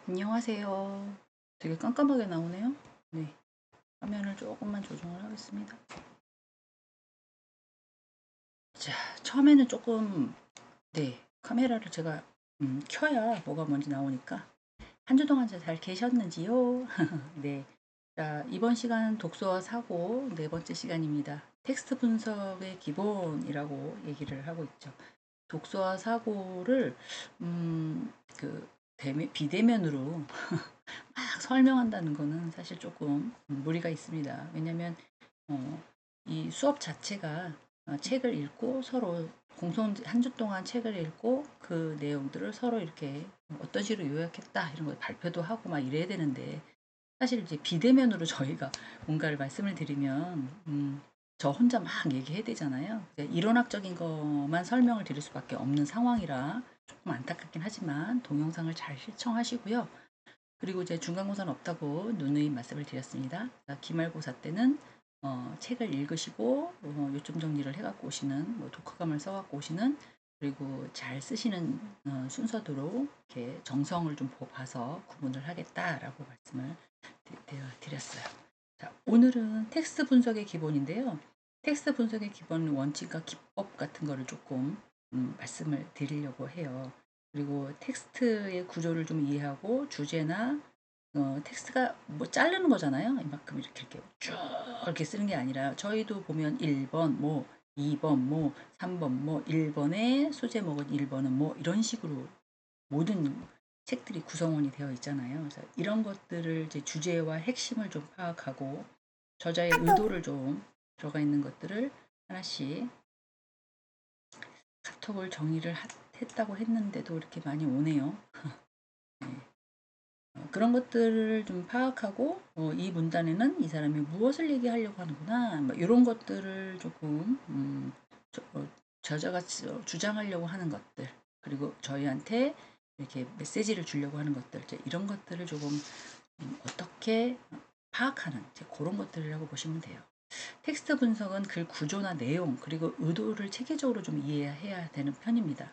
안녕하세요. 되게 깜깜하게 나오네요. 네, 화면을 조금만 조정을 하겠습니다. 자, 처음에는 조금 카메라를 제가 켜야 뭐가 뭔지 나오니까 한 주 동안 잘 계셨는지요? 네, 자, 이번 시간은 독서와 사고 네 번째 시간입니다. 텍스트 분석의 기본이라고 얘기를 하고 있죠. 독서와 사고를 그 비대면으로 막 설명한다는 거는 사실 조금 무리가 있습니다. 왜냐하면 이 수업 자체가 책을 읽고 서로 공통 한 주 동안 책을 읽고 그 내용들을 서로 이렇게 어떤 식으로 요약했다 이런 거 발표도 하고 막 이래야 되는데 사실 이제 비대면으로 저희가 뭔가를 말씀을 드리면 저 혼자 막 얘기해야 되잖아요. 이론학적인 것만 설명을 드릴 수밖에 없는 상황이라 조금 안타깝긴 하지만 동영상을 잘 시청하시고요. 그리고 이제 중간고사는 없다고 누누이 말씀을 드렸습니다. 기말고사 때는 책을 읽으시고 요점 정리를 해갖고 오시는 독후감을 써갖고 오시는 그리고 잘 쓰시는 순서대로 이렇게 정성을 좀 봐서 구분을 하겠다라고 말씀을 드렸어요. 자, 오늘은 텍스트 분석의 기본인데요. 텍스트 분석의 기본 원칙과 기법 같은 거를 조금 말씀을 드리려고 해요. 그리고 텍스트의 구조를 좀 이해하고 주제나 텍스트가 뭐 자르는 거잖아요. 이만큼 이렇게 쭉 이렇게 쓰는 게 아니라 저희도 보면 1번 뭐 2번 뭐 3번 뭐 1번의 소제목은 1번은 뭐 이런 식으로 모든 책들이 구성원이 되어 있잖아요. 그래서 이런 것들을 이제 주제와 핵심을 좀 파악하고 저자의 의도를 좀 들어가 있는 것들을 하나씩 카톡을 정리를 했다고 했는데도 이렇게 많이 오네요. 그런 것들을 좀 파악하고 이 문단에는 이 사람이 무엇을 얘기하려고 하는구나 뭐 이런 것들을 조금 저자가 주장하려고 하는 것들 그리고 저희한테 이렇게 메시지를 주려고 하는 것들 이런 것들을 조금 어떻게 파악하는 그런 것들이라고 보시면 돼요. 텍스트 분석은 글 구조나 내용 그리고 의도를 체계적으로 좀 이해해야 되는 편입니다.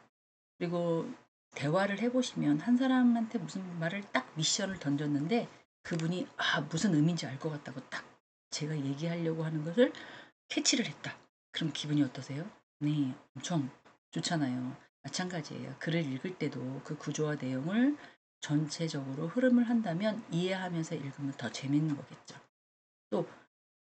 그리고 대화를 해보시면 한 사람한테 무슨 말을 딱 미션을 던졌는데 그분이 무슨 의미인지 알 것 같다고 딱 제가 얘기하려고 하는 것을 캐치를 했다. 그럼 기분이 어떠세요? 네, 엄청 좋잖아요. 마찬가지예요. 글을 읽을 때도 그 구조와 내용을 전체적으로 흐름을 한다면 이해하면서 읽으면 더 재밌는 거겠죠. 또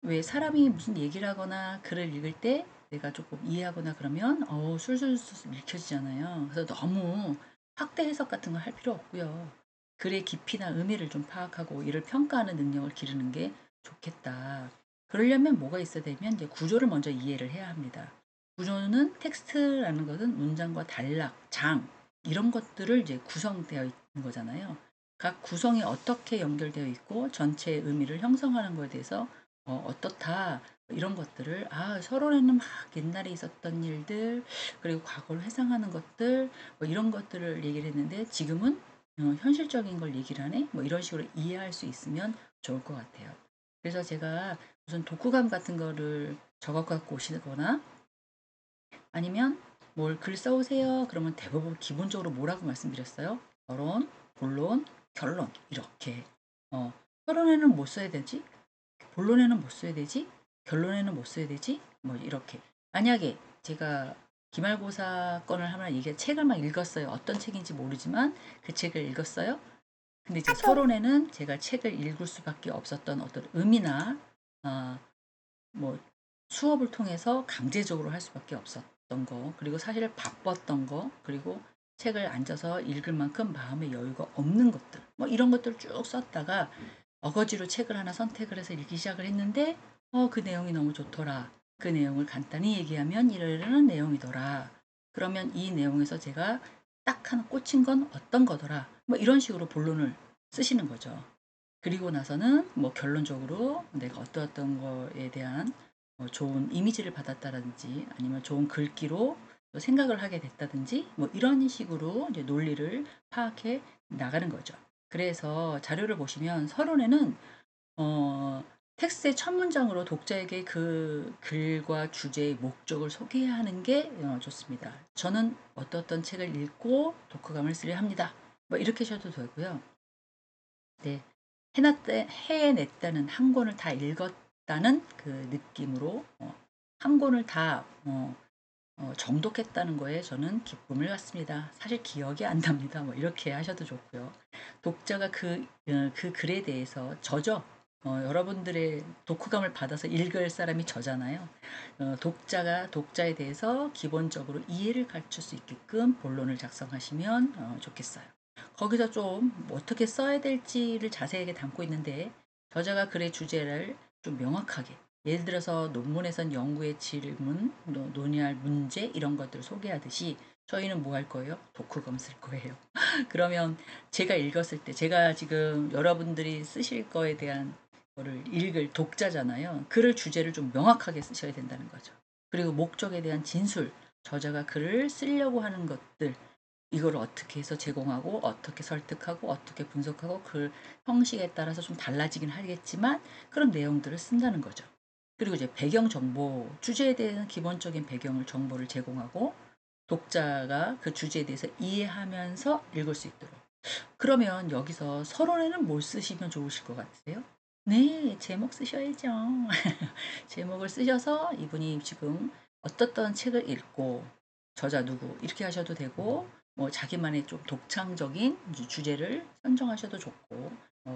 왜 사람이 무슨 얘기를 하거나 글을 읽을 때 내가 조금 이해하거나 그러면 술술술 읽혀지잖아요. 그래서 너무 확대 해석 같은 거 할 필요 없고요. 글의 깊이나 의미를 좀 파악하고 이를 평가하는 능력을 기르는 게 좋겠다. 그러려면 뭐가 있어야 되면 이제 구조를 먼저 이해를 해야 합니다. 구조는 텍스트라는 것은 문장과 단락, 장 이런 것들을 이제 구성되어 있는 거잖아요. 각 구성이 어떻게 연결되어 있고 전체의 의미를 형성하는 것에 대해서 어떻다 이런 것들을 서론에는 막 옛날에 있었던 일들 그리고 과거를 회상하는 것들 뭐 이런 것들을 얘기를 했는데 지금은 현실적인 걸 얘기를 하네 뭐 이런 식으로 이해할 수 있으면 좋을 것 같아요. 그래서 제가 무슨 독후감 같은 거를 적어 갖고 오시거나 아니면 뭘 글 써오세요 그러면 대부분 기본적으로 뭐라고 말씀드렸어요? 결론, 본론, 결론 이렇게 결론에는 뭐 써야 되지? 본론에는 못 써야 되지? 결론에는 못 써야 되지? 뭐 이렇게. 만약에 제가 기말고사 건을 하나 얘기해 책을 막 읽었어요. 어떤 책인지 모르지만 그 책을 읽었어요. 근데 이제 서론에는 제가 책을 읽을 수밖에 없었던 어떤 의미나 어, 뭐 수업을 통해서 강제적으로 할 수밖에 없었던 거 그리고 사실 바빴던 거 그리고 책을 앉아서 읽을 만큼 마음의 여유가 없는 것들 뭐 이런 것들을 쭉 썼다가 어거지로 책을 하나 선택을 해서 읽기 시작을 했는데 그 내용이 너무 좋더라. 그 내용을 간단히 얘기하면 이러이러한 내용이더라. 그러면 이 내용에서 제가 딱 하나 꽂힌 건 어떤 거더라. 뭐 이런 식으로 본론을 쓰시는 거죠. 그리고 나서는 뭐 결론적으로 내가 어떠어떤 거에 대한 좋은 이미지를 받았다든지 아니면 좋은 글귀로 생각을 하게 됐다든지 뭐 이런 식으로 이제 논리를 파악해 나가는 거죠. 그래서 자료를 보시면 서론에는 어, 텍스트의 첫 문장으로 독자에게 그 글과 주제의 목적을 소개하는 게 좋습니다. 저는 어떤 책을 읽고 독후감을 쓰려 합니다. 뭐 이렇게 하셔도 되고요. 네, 해냈다는, 한 권을 다 읽었다는 그 느낌으로 한 권을 다 정독했다는 거에 저는 기쁨을 갖습니다. 사실 기억이 안 납니다. 뭐 이렇게 하셔도 좋고요. 독자가 그 글에 대해서 저죠. 여러분들의 독후감을 받아서 읽을 사람이 저잖아요. 독자가 독자에 대해서 기본적으로 이해를 갖출 수 있게끔 본론을 작성하시면 좋겠어요. 거기서 좀 어떻게 써야 될지를 자세하게 담고 있는데, 저자가 글의 주제를 좀 명확하게, 예를 들어서 논문에선 연구의 질문, 논의할 문제 이런 것들을 소개하듯이 저희는 뭐 할 거예요? 독후감 쓸 거예요. 그러면 제가 읽었을 때, 제가 지금 여러분들이 쓰실 거에 대한 거를 읽을 독자잖아요. 글을 주제를 좀 명확하게 쓰셔야 된다는 거죠. 그리고 목적에 대한 진술, 저자가 글을 쓰려고 하는 것들, 이걸 어떻게 해서 제공하고 어떻게 설득하고 어떻게 분석하고 그 형식에 따라서 좀 달라지긴 하겠지만 그런 내용들을 쓴다는 거죠. 그리고 이제 배경 정보, 주제에 대한 기본적인 배경을 정보를 제공하고 독자가 그 주제에 대해서 이해하면서 읽을 수 있도록. 그러면 여기서 서론에는 뭘 쓰시면 좋으실 것 같으세요? 네, 제목 쓰셔야죠. 제목을 쓰셔서 이분이 지금 어떻던 책을 읽고 저자 누구 이렇게 하셔도 되고, 뭐 자기만의 좀 독창적인 주제를 선정하셔도 좋고,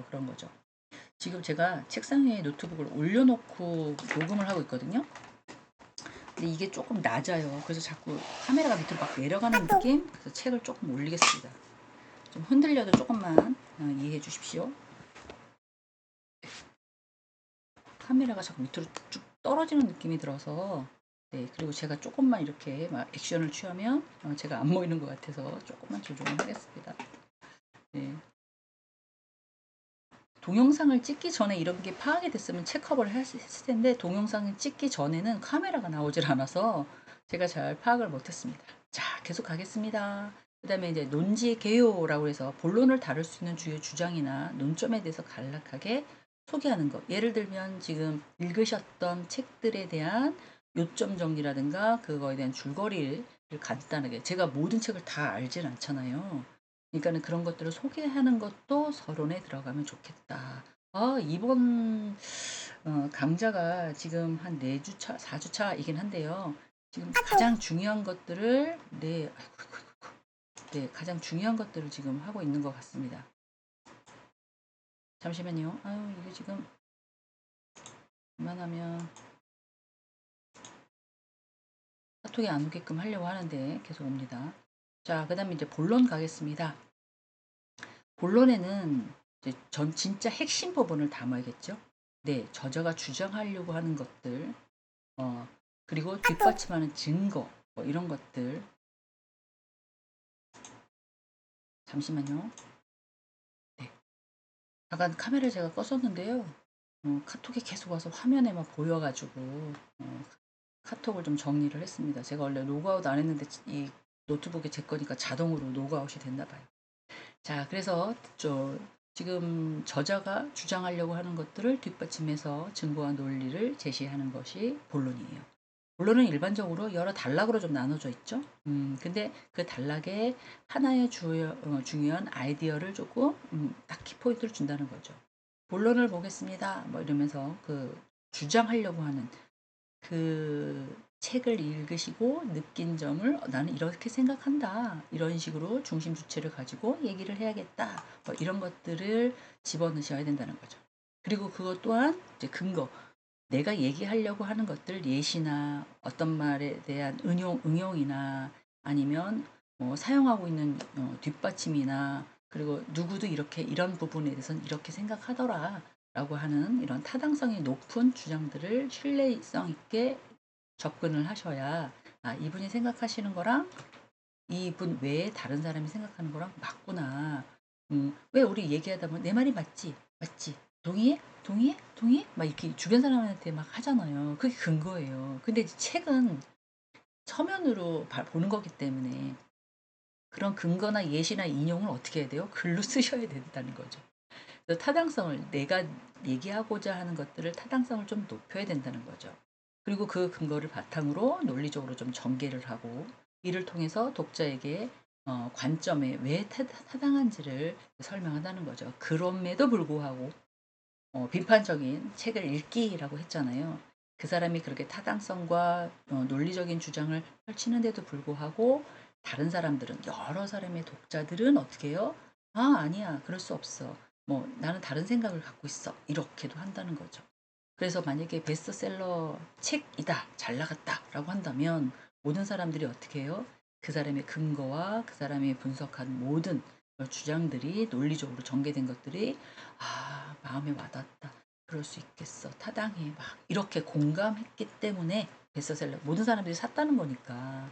그런 거죠. 지금 제가 책상 위에 노트북을 올려놓고 녹음을 하고 있거든요. 근데 이게 조금 낮아요. 그래서 자꾸 카메라가 밑으로 막 내려가는 느낌. 그래서 책을 조금 올리겠습니다. 좀 흔들려도 조금만 이해해 주십시오. 카메라가 자꾸 밑으로 쭉 떨어지는 느낌이 들어서, 네, 그리고 제가 조금만 이렇게 막 액션을 취하면 제가 안 보이는 것 같아서 조금만 조정을 하겠습니다. 네. 동영상을 찍기 전에 이런 게 파악이 됐으면 체크업을 했을 텐데, 동영상을 찍기 전에는 카메라가 나오질 않아서 제가 잘 파악을 못했습니다. 자, 계속 가겠습니다. 그 다음에 이제 논지 개요라고 해서 본론을 다룰 수 있는 주요 주장이나 논점에 대해서 간략하게 소개하는 것. 예를 들면 지금 읽으셨던 책들에 대한 요점 정리라든가 그거에 대한 줄거리를 간단하게, 제가 모든 책을 다 알진 않잖아요. 그러니까는 그런 것들을 소개하는 것도 서론에 들어가면 좋겠다. 이번 강좌가 지금 한 4주차, 4주차이긴 한데요. 지금 가장 중요한 것들을, 네, 네, 가장 중요한 것들을 지금 하고 있는 것 같습니다. 잠시만요. 아유, 이게 지금 그만하면 카톡이 안 오게끔 하려고 하는데 계속 옵니다. 자, 그 다음에 이제 본론 가겠습니다. 본론에는 이제 전 진짜 핵심 부분을 담아야겠죠. 네, 저자가 주장하려고 하는 것들, 그리고 뒷받침하는 증거, 뭐 이런 것들. 잠시만요. 네, 잠깐 카메라를 제가 껐었는데요. 카톡이 계속 와서 화면에만 보여가지고 카톡을 좀 정리를 했습니다. 제가 원래 로그아웃 안 했는데 이 노트북이 제 거니까 자동으로 로그아웃이 됐나 봐요. 자, 그래서 지금 저자가 주장하려고 하는 것들을 뒷받침해서 증거와 논리를 제시하는 것이 본론이에요. 본론은 일반적으로 여러 단락으로 좀 나눠져 있죠. 근데 그 단락에 하나의 중요한 아이디어를 조금 딱 키포인트를 준다는 거죠. 본론을 보겠습니다. 뭐 이러면서 그 주장하려고 하는 그 책을 읽으시고 느낀 점을 나는 이렇게 생각한다. 이런 식으로 중심 주체를 가지고 얘기를 해야겠다. 뭐 이런 것들을 집어넣으셔야 된다는 거죠. 그리고 그것 또한 이제 근거. 내가 얘기하려고 하는 것들 예시나 어떤 말에 대한 응용이나 아니면 사용하고 있는 뒷받침이나 그리고 누구도 이렇게 이런 부분에 대해서는 이렇게 생각하더라 라고 하는 이런 타당성이 높은 주장들을 신뢰성 있게 접근을 하셔야, 이분이 생각하시는 거랑 이분 외에 다른 사람이 생각하는 거랑 맞구나. 왜 우리 얘기하다 보면 내 말이 맞지? 맞지? 동의해? 동의해? 동의해? 막 이렇게 주변 사람한테 막 하잖아요. 그게 근거예요. 근데 이제 책은 서면으로 보는 거기 때문에 그런 근거나 예시나 인용을 어떻게 해야 돼요? 글로 쓰셔야 된다는 거죠. 그래서 타당성을, 내가 얘기하고자 하는 것들을 타당성을 좀 높여야 된다는 거죠. 그리고 그 근거를 바탕으로 논리적으로 좀 전개를 하고 이를 통해서 독자에게 관점에 왜 타당한지를 설명한다는 거죠. 그럼에도 불구하고 비판적인 책을 읽기라고 했잖아요. 그 사람이 그렇게 타당성과 논리적인 주장을 펼치는데도 불구하고 다른 사람들은 여러 사람의 독자들은 어떻게 해요? 아, 아니야. 그럴 수 없어. 뭐 나는 다른 생각을 갖고 있어. 이렇게도 한다는 거죠. 그래서 만약에 베스트셀러 책이다. 잘 나갔다라고 한다면 모든 사람들이 어떻게 해요? 그 사람의 근거와 그 사람이 분석한 모든 주장들이 논리적으로 전개된 것들이 마음에 와닿다. 그럴 수 있겠어. 타당해. 막 이렇게 공감했기 때문에 베스트셀러 모든 사람들이 샀다는 거니까.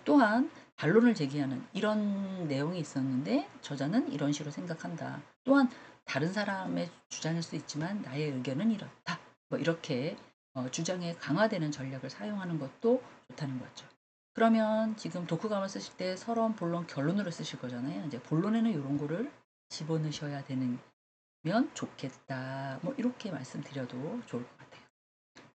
또한 반론을 제기하는 이런 내용이 있었는데 저자는 이런 식으로 생각한다. 또한 다른 사람의 주장일 수 있지만 나의 의견은 이렇다. 뭐 이렇게 주장에 강화되는 전략을 사용하는 것도 좋다는 거죠. 그러면 지금 독후감을 쓰실 때 서론, 본론, 결론으로 쓰실 거잖아요. 이제 본론에는 이런 거를 집어넣으셔야 되는 면 좋겠다. 뭐 이렇게 말씀드려도 좋을 것 같아요.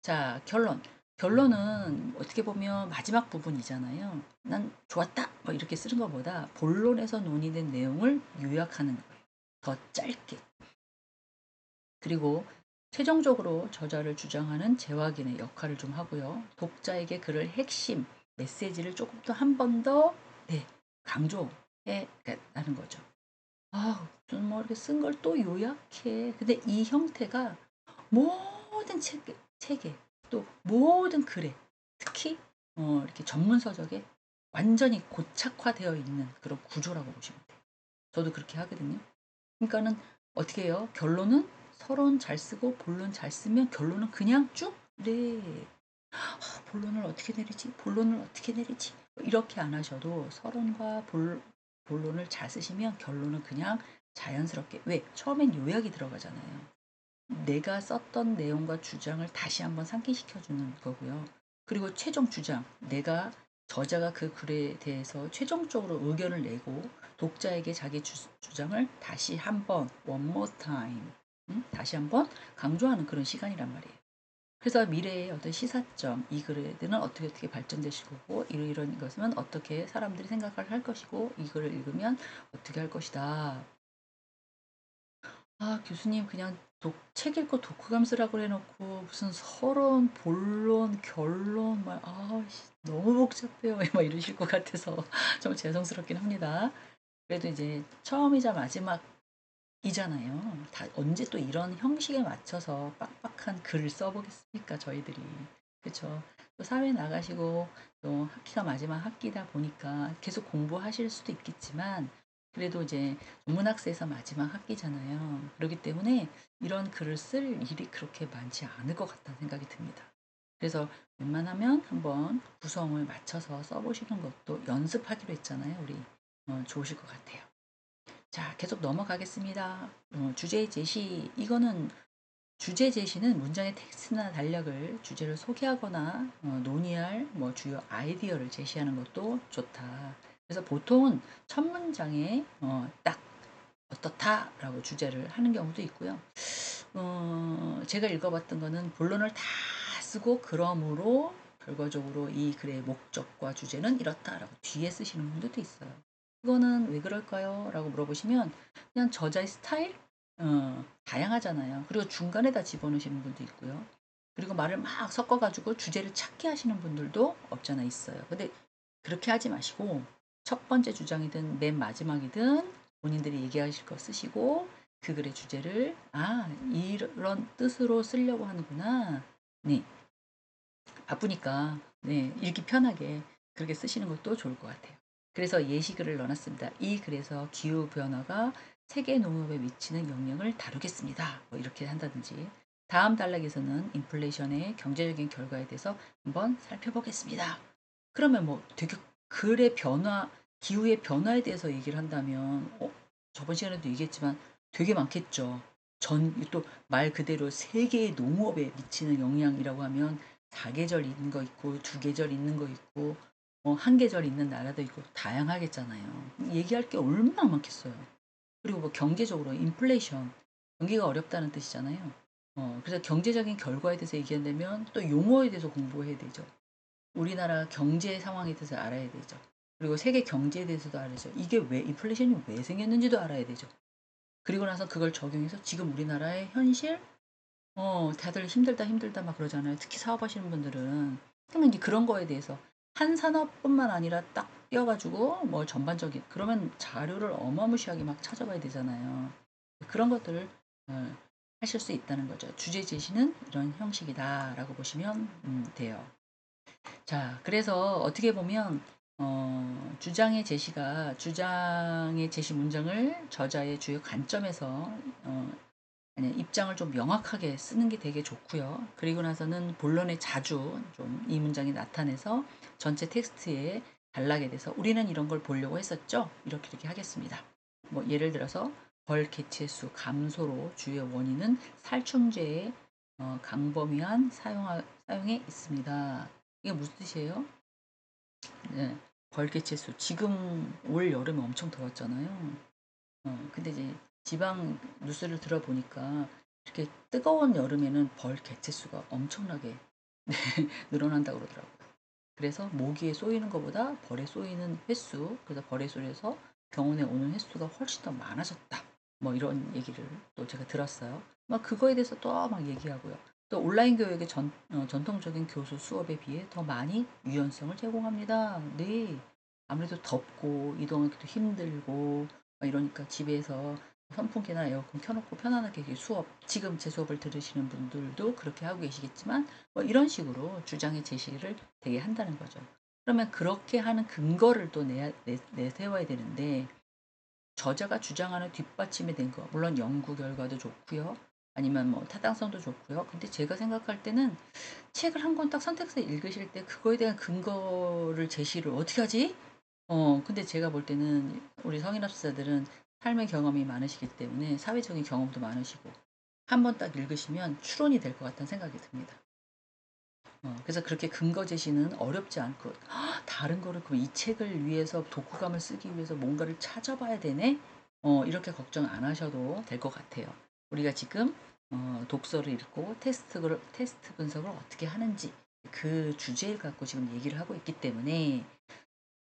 자, 결론. 결론은 어떻게 보면 마지막 부분이잖아요. 난 좋았다. 뭐 이렇게 쓰는 것보다 본론에서 논의된 내용을 요약하는 거예요. 더 짧게. 그리고 최종적으로 저자를 주장하는 재확인의 역할을 좀 하고요. 독자에게 그를 핵심 메시지를 조금 더 한 번 더 강조해 나는 거죠. 좀 뭐 이렇게 쓴 걸 또 요약해. 근데 이 형태가 모든 책에 또 모든 글에 특히 이렇게 전문 서적에 완전히 고착화되어 있는 그런 구조라고 보시면 돼요. 저도 그렇게 하거든요. 그러니까는 어떻게 해요? 결론은 서론 잘 쓰고 본론 잘 쓰면 결론은 그냥 쭉 네. 본론을 어떻게 내리지? 본론을 어떻게 내리지? 이렇게 안 하셔도 서론과 본론을 잘 쓰시면 결론은 그냥 자연스럽게 왜? 처음엔 요약이 들어가잖아요. 내가 썼던 내용과 주장을 다시 한번 상기시켜주는 거고요. 그리고 최종 주장, 저자가 그 글에 대해서 최종적으로 의견을 내고 독자에게 자기 주장을 다시 한번 one more time 다시 한번 강조하는 그런 시간이란 말이에요. 그래서 미래의 어떤 시사점, 이 글에는 어떻게 발전되실 거고 이런 것은 어떻게 사람들이 생각을 할 것이고 이 글을 읽으면 어떻게 할 것이다. 교수님 그냥 책 읽고 독후감 쓰라고 해놓고 무슨 서론, 본론, 결론 막 너무 복잡해요. 막 이러실 것 같아서 좀 죄송스럽긴 합니다. 그래도 이제 처음이자 마지막이잖아요. 다 언제 또 이런 형식에 맞춰서 빡빡한 글을 써보겠습니까, 저희들이. 그렇죠. 또 사회 나가시고 또 학기가 마지막 학기다 보니까 계속 공부하실 수도 있겠지만 그래도 이제 전문학사에서 마지막 학기잖아요. 그렇기 때문에 이런 글을 쓸 일이 그렇게 많지 않을 것 같다는 생각이 듭니다. 그래서 웬만하면 한번 구성을 맞춰서 써보시는 것도 연습하기로 했잖아요. 우리 좋으실 것 같아요. 자, 계속 넘어가겠습니다. 주제 제시. 이거는 주제 제시는 문장의 텍스트나 단락을 주제를 소개하거나 논의할 주요 아이디어를 제시하는 것도 좋다. 그래서 보통은 첫 문장에 딱 어떻다라고 주제를 하는 경우도 있고요. 제가 읽어봤던 거는 본론을 다 쓰고 그러므로 결과적으로 이 글의 목적과 주제는 이렇다라고 뒤에 쓰시는 분들도 있어요. 그거는 왜 그럴까요? 라고 물어보시면 그냥 저자의 스타일? 다양하잖아요. 그리고 중간에다 집어넣으시는 분도 있고요. 그리고 말을 막 섞어가지고 주제를 찾게 하시는 분들도 없잖아 있어요. 근데 그렇게 하지 마시고 첫 번째 주장이든 맨 마지막이든 본인들이 얘기하실 거 쓰시고 그 글의 주제를 이런 뜻으로 쓰려고 하는구나. 네. 바쁘니까 네, 읽기 편하게 그렇게 쓰시는 것도 좋을 것 같아요. 그래서 예시글을 넣어놨습니다. 이 글에서 기후변화가 세계 농업에 미치는 영향을 다루겠습니다. 뭐 이렇게 한다든지 다음 단락에서는 인플레이션의 경제적인 결과에 대해서 한번 살펴보겠습니다. 그러면 뭐 되게 글의 변화, 기후의 변화에 대해서 얘기를 한다면 저번 시간에도 얘기했지만 되게 많겠죠. 또 말 그대로 세계의 농업에 미치는 영향이라고 하면 4계절 있는 거 있고 2계절 있는 거 있고 1계절 있는 나라도 있고 다양하겠잖아요. 얘기할 게 얼마나 많겠어요. 그리고 뭐 경제적으로 인플레이션, 경기가 어렵다는 뜻이잖아요. 그래서 경제적인 결과에 대해서 얘기한다면 또 용어에 대해서 공부해야 되죠. 우리나라 경제 상황에 대해서 알아야 되죠. 그리고 세계 경제에 대해서도 알아야죠. 이게 왜 인플레이션이 왜 생겼는지도 알아야 되죠. 그리고 나서 그걸 적용해서 지금 우리나라의 현실 다들 힘들다 힘들다 막 그러잖아요. 특히 사업하시는 분들은. 그러면 이제 그런 거에 대해서 한 산업뿐만 아니라 딱 띄어가지고 뭐 전반적인 그러면 자료를 어마무시하게 막 찾아봐야 되잖아요. 그런 것들을 어, 하실 수 있다는 거죠. 주제 제시는 이런 형식이다라고 보시면 돼요. 자, 그래서 어떻게 보면 주장의 제시 문장을 저자의 주요 관점에서 입장을 좀 명확하게 쓰는 게 되게 좋고요. 그리고 나서는 본론에 자주 좀 이 문장이 나타내서 전체 텍스트에 단락에 대해서 우리는 이런 걸 보려고 했었죠. 이렇게 하겠습니다. 뭐 예를 들어서 벌 개체수 감소로 주요 원인은 살충제의 강범위한 사용에 있습니다. 이게 무슨 뜻이에요? 네, 벌 개체수 지금 올 여름에 엄청 더웠잖아요. 근데 이제 지방 뉴스를 들어보니까 이렇게 뜨거운 여름에는 벌 개체수가 엄청나게 늘어난다고 그러더라고요. 그래서 모기에 쏘이는 것보다 벌에 쏘이는 횟수, 그래서 벌에 쏘여서 병원에 오는 횟수가 훨씬 더 많아졌다. 뭐 이런 얘기를 또 제가 들었어요. 막 그거에 대해서 또 막 얘기하고요. 또 온라인 교육의 전통적인 교수 수업에 비해 더 많이 유연성을 제공합니다. 네. 아무래도 덥고 이동하기도 힘들고 이러니까 집에서 선풍기나 에어컨 켜놓고 편안하게 수업, 지금 제 수업을 들으시는 분들도 그렇게 하고 계시겠지만 뭐 이런 식으로 주장의 제시를 되게 한다는 거죠. 그러면 그렇게 하는 근거를 또 내세워야 되는데 저자가 주장하는 뒷받침이 된 거, 물론 연구 결과도 좋고요. 아니면 뭐 타당성도 좋고요. 근데 제가 생각할 때는 책을 한 권 딱 선택해서 읽으실 때 그거에 대한 근거를 제시를 어떻게 하지? 근데 제가 볼 때는 우리 성인합시자들은 삶의 경험이 많으시기 때문에 사회적인 경험도 많으시고 한 번 딱 읽으시면 추론이 될 것 같다는 생각이 듭니다. 그래서 그렇게 근거 제시는 어렵지 않고 다른 거를 그럼 이 책을 위해서 독후감을 쓰기 위해서 뭔가를 찾아봐야 되네? 이렇게 걱정 안 하셔도 될 것 같아요. 우리가 지금 독서를 읽고 테스트 분석을 어떻게 하는지 그 주제를 갖고 지금 얘기를 하고 있기 때문에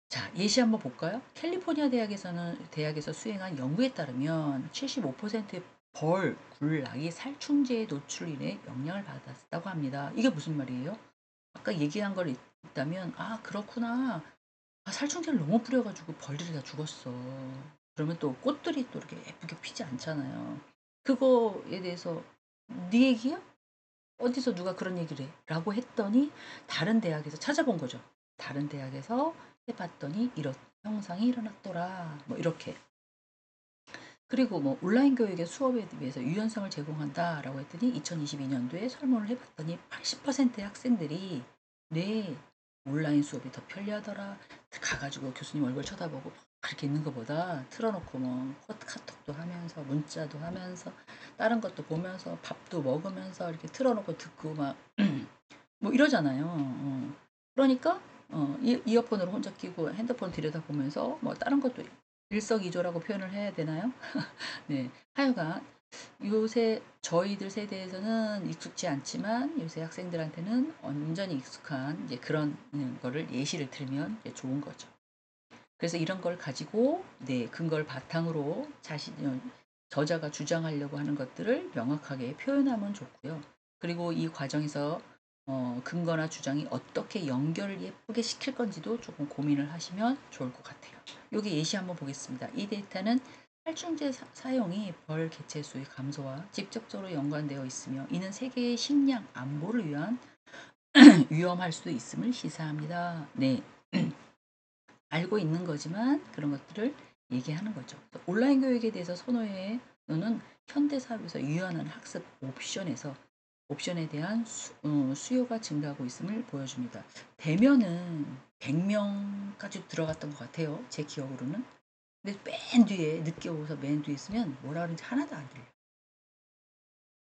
자, 예시 한번 볼까요? 캘리포니아 대학에서 수행한 연구에 따르면 75%의 굴락이 살충제의 노출로 인해 영향을 받았다고 합니다. 이게 무슨 말이에요? 아까 얘기한 걸 있다면 아 그렇구나. 아 살충제를 너무 뿌려가지고 벌들이 다 죽었어. 그러면 또 꽃들이 또 이렇게 예쁘게 피지 않잖아요. 그거에 대해서 네 얘기야? 어디서 누가 그런 얘기를 해? 라고 했더니 다른 대학에서 찾아본 거죠. 다른 대학에서 해봤더니 이런 현상이 일어났더라. 뭐 이렇게. 그리고 뭐 온라인 교육의 수업에 비해서 유연성을 제공한다라고 했더니 2022년도에 설문을 해봤더니 80%의 학생들이 네 온라인 수업이 더 편리하더라. 가가지고 교수님 얼굴 쳐다보고 그렇게 있는 것보다 틀어놓고 뭐 카톡도 하면서 문자도 하면서 다른 것도 보면서 밥도 먹으면서 이렇게 틀어놓고 듣고 막 뭐 이러잖아요. 그러니까 이어폰으로 혼자 끼고 핸드폰 들여다보면서 뭐 다른 것도 일석이조라고 표현을 해야 되나요? 네. 하여간 요새 저희들 세대에서는 익숙지 않지만 요새 학생들한테는 완전히 익숙한 이제 그런 거를 예시를 들면 이제 좋은 거죠. 그래서 이런 걸 가지고 네, 근거를 바탕으로 저자가 주장하려고 하는 것들을 명확하게 표현하면 좋고요. 그리고 이 과정에서 근거나 주장이 어떻게 연결을 예쁘게 시킬 건지도 조금 고민을 하시면 좋을 것 같아요. 여기 예시 한번 보겠습니다. 이 데이터는 살충제 사용이 벌 개체 수의 감소와 직접적으로 연관되어 있으며 이는 세계의 식량 안보를 위한 위험할 수 있음을 시사합니다. 네. 알고 있는 거지만 그런 것들을 얘기하는 거죠. 온라인 교육에 대해서 선호해 너는 현대 사회에서 유연한 학습 옵션에 대한 수요가 증가하고 있음을 보여줍니다. 대면은 100명까지 들어갔던 것 같아요. 제 기억으로는. 근데 맨 뒤에 늦게 오서 맨 뒤에 있으면 뭐라 그러는지 하나도 안 들려요.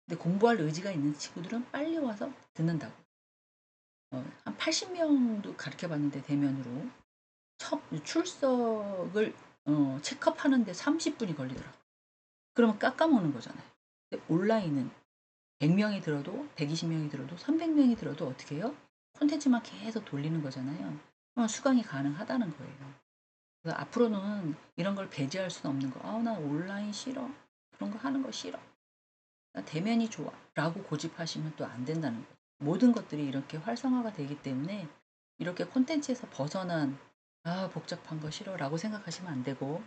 근데 공부할 의지가 있는 친구들은 빨리 와서 듣는다고. 한 80명도 가르쳐 봤는데 대면으로 첫 출석을 체크업하는데 30분이 걸리더라고요. 그러면 깎아먹는 거잖아요. 근데 온라인은 100명이 들어도 120명이 들어도 300명이 들어도 어떻게 해요? 콘텐츠만 계속 돌리는 거잖아요. 수강이 가능하다는 거예요. 그래서 앞으로는 이런 걸 배제할 수는 없는 거. 나 온라인 싫어. 그런 거 하는 거 싫어. 나 대면이 좋아. 라고 고집하시면 또 안 된다는 거예요. 모든 것들이 이렇게 활성화가 되기 때문에 이렇게 콘텐츠에서 벗어난 복잡한 거 싫어 라고 생각하시면 안 되고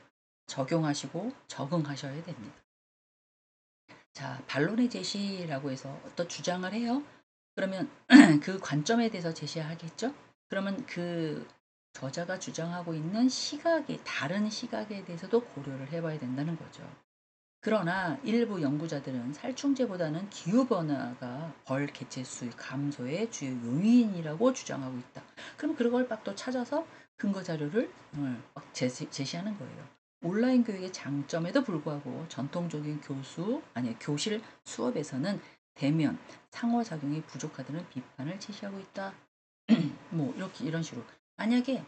적용하시고 적응하셔야 됩니다. 자, 반론의 제시라고 해서 어떤 주장을 해요. 그러면 그 관점에 대해서 제시하겠죠. 그러면 그 저자가 주장하고 있는 시각이 다른 시각에 대해서도 고려를 해봐야 된다는 거죠. 그러나 일부 연구자들은 살충제보다는 기후변화가 벌 개체수 감소의 주요 요인이라고 주장하고 있다. 그럼 그걸 막 또 찾아서 근거 자료를 막 제시하는 거예요. 온라인 교육의 장점에도 불구하고 전통적인 교실 수업에서는 대면 상호작용이 부족하다는 비판을 제시하고 있다. 뭐 이렇게 이런 식으로 만약에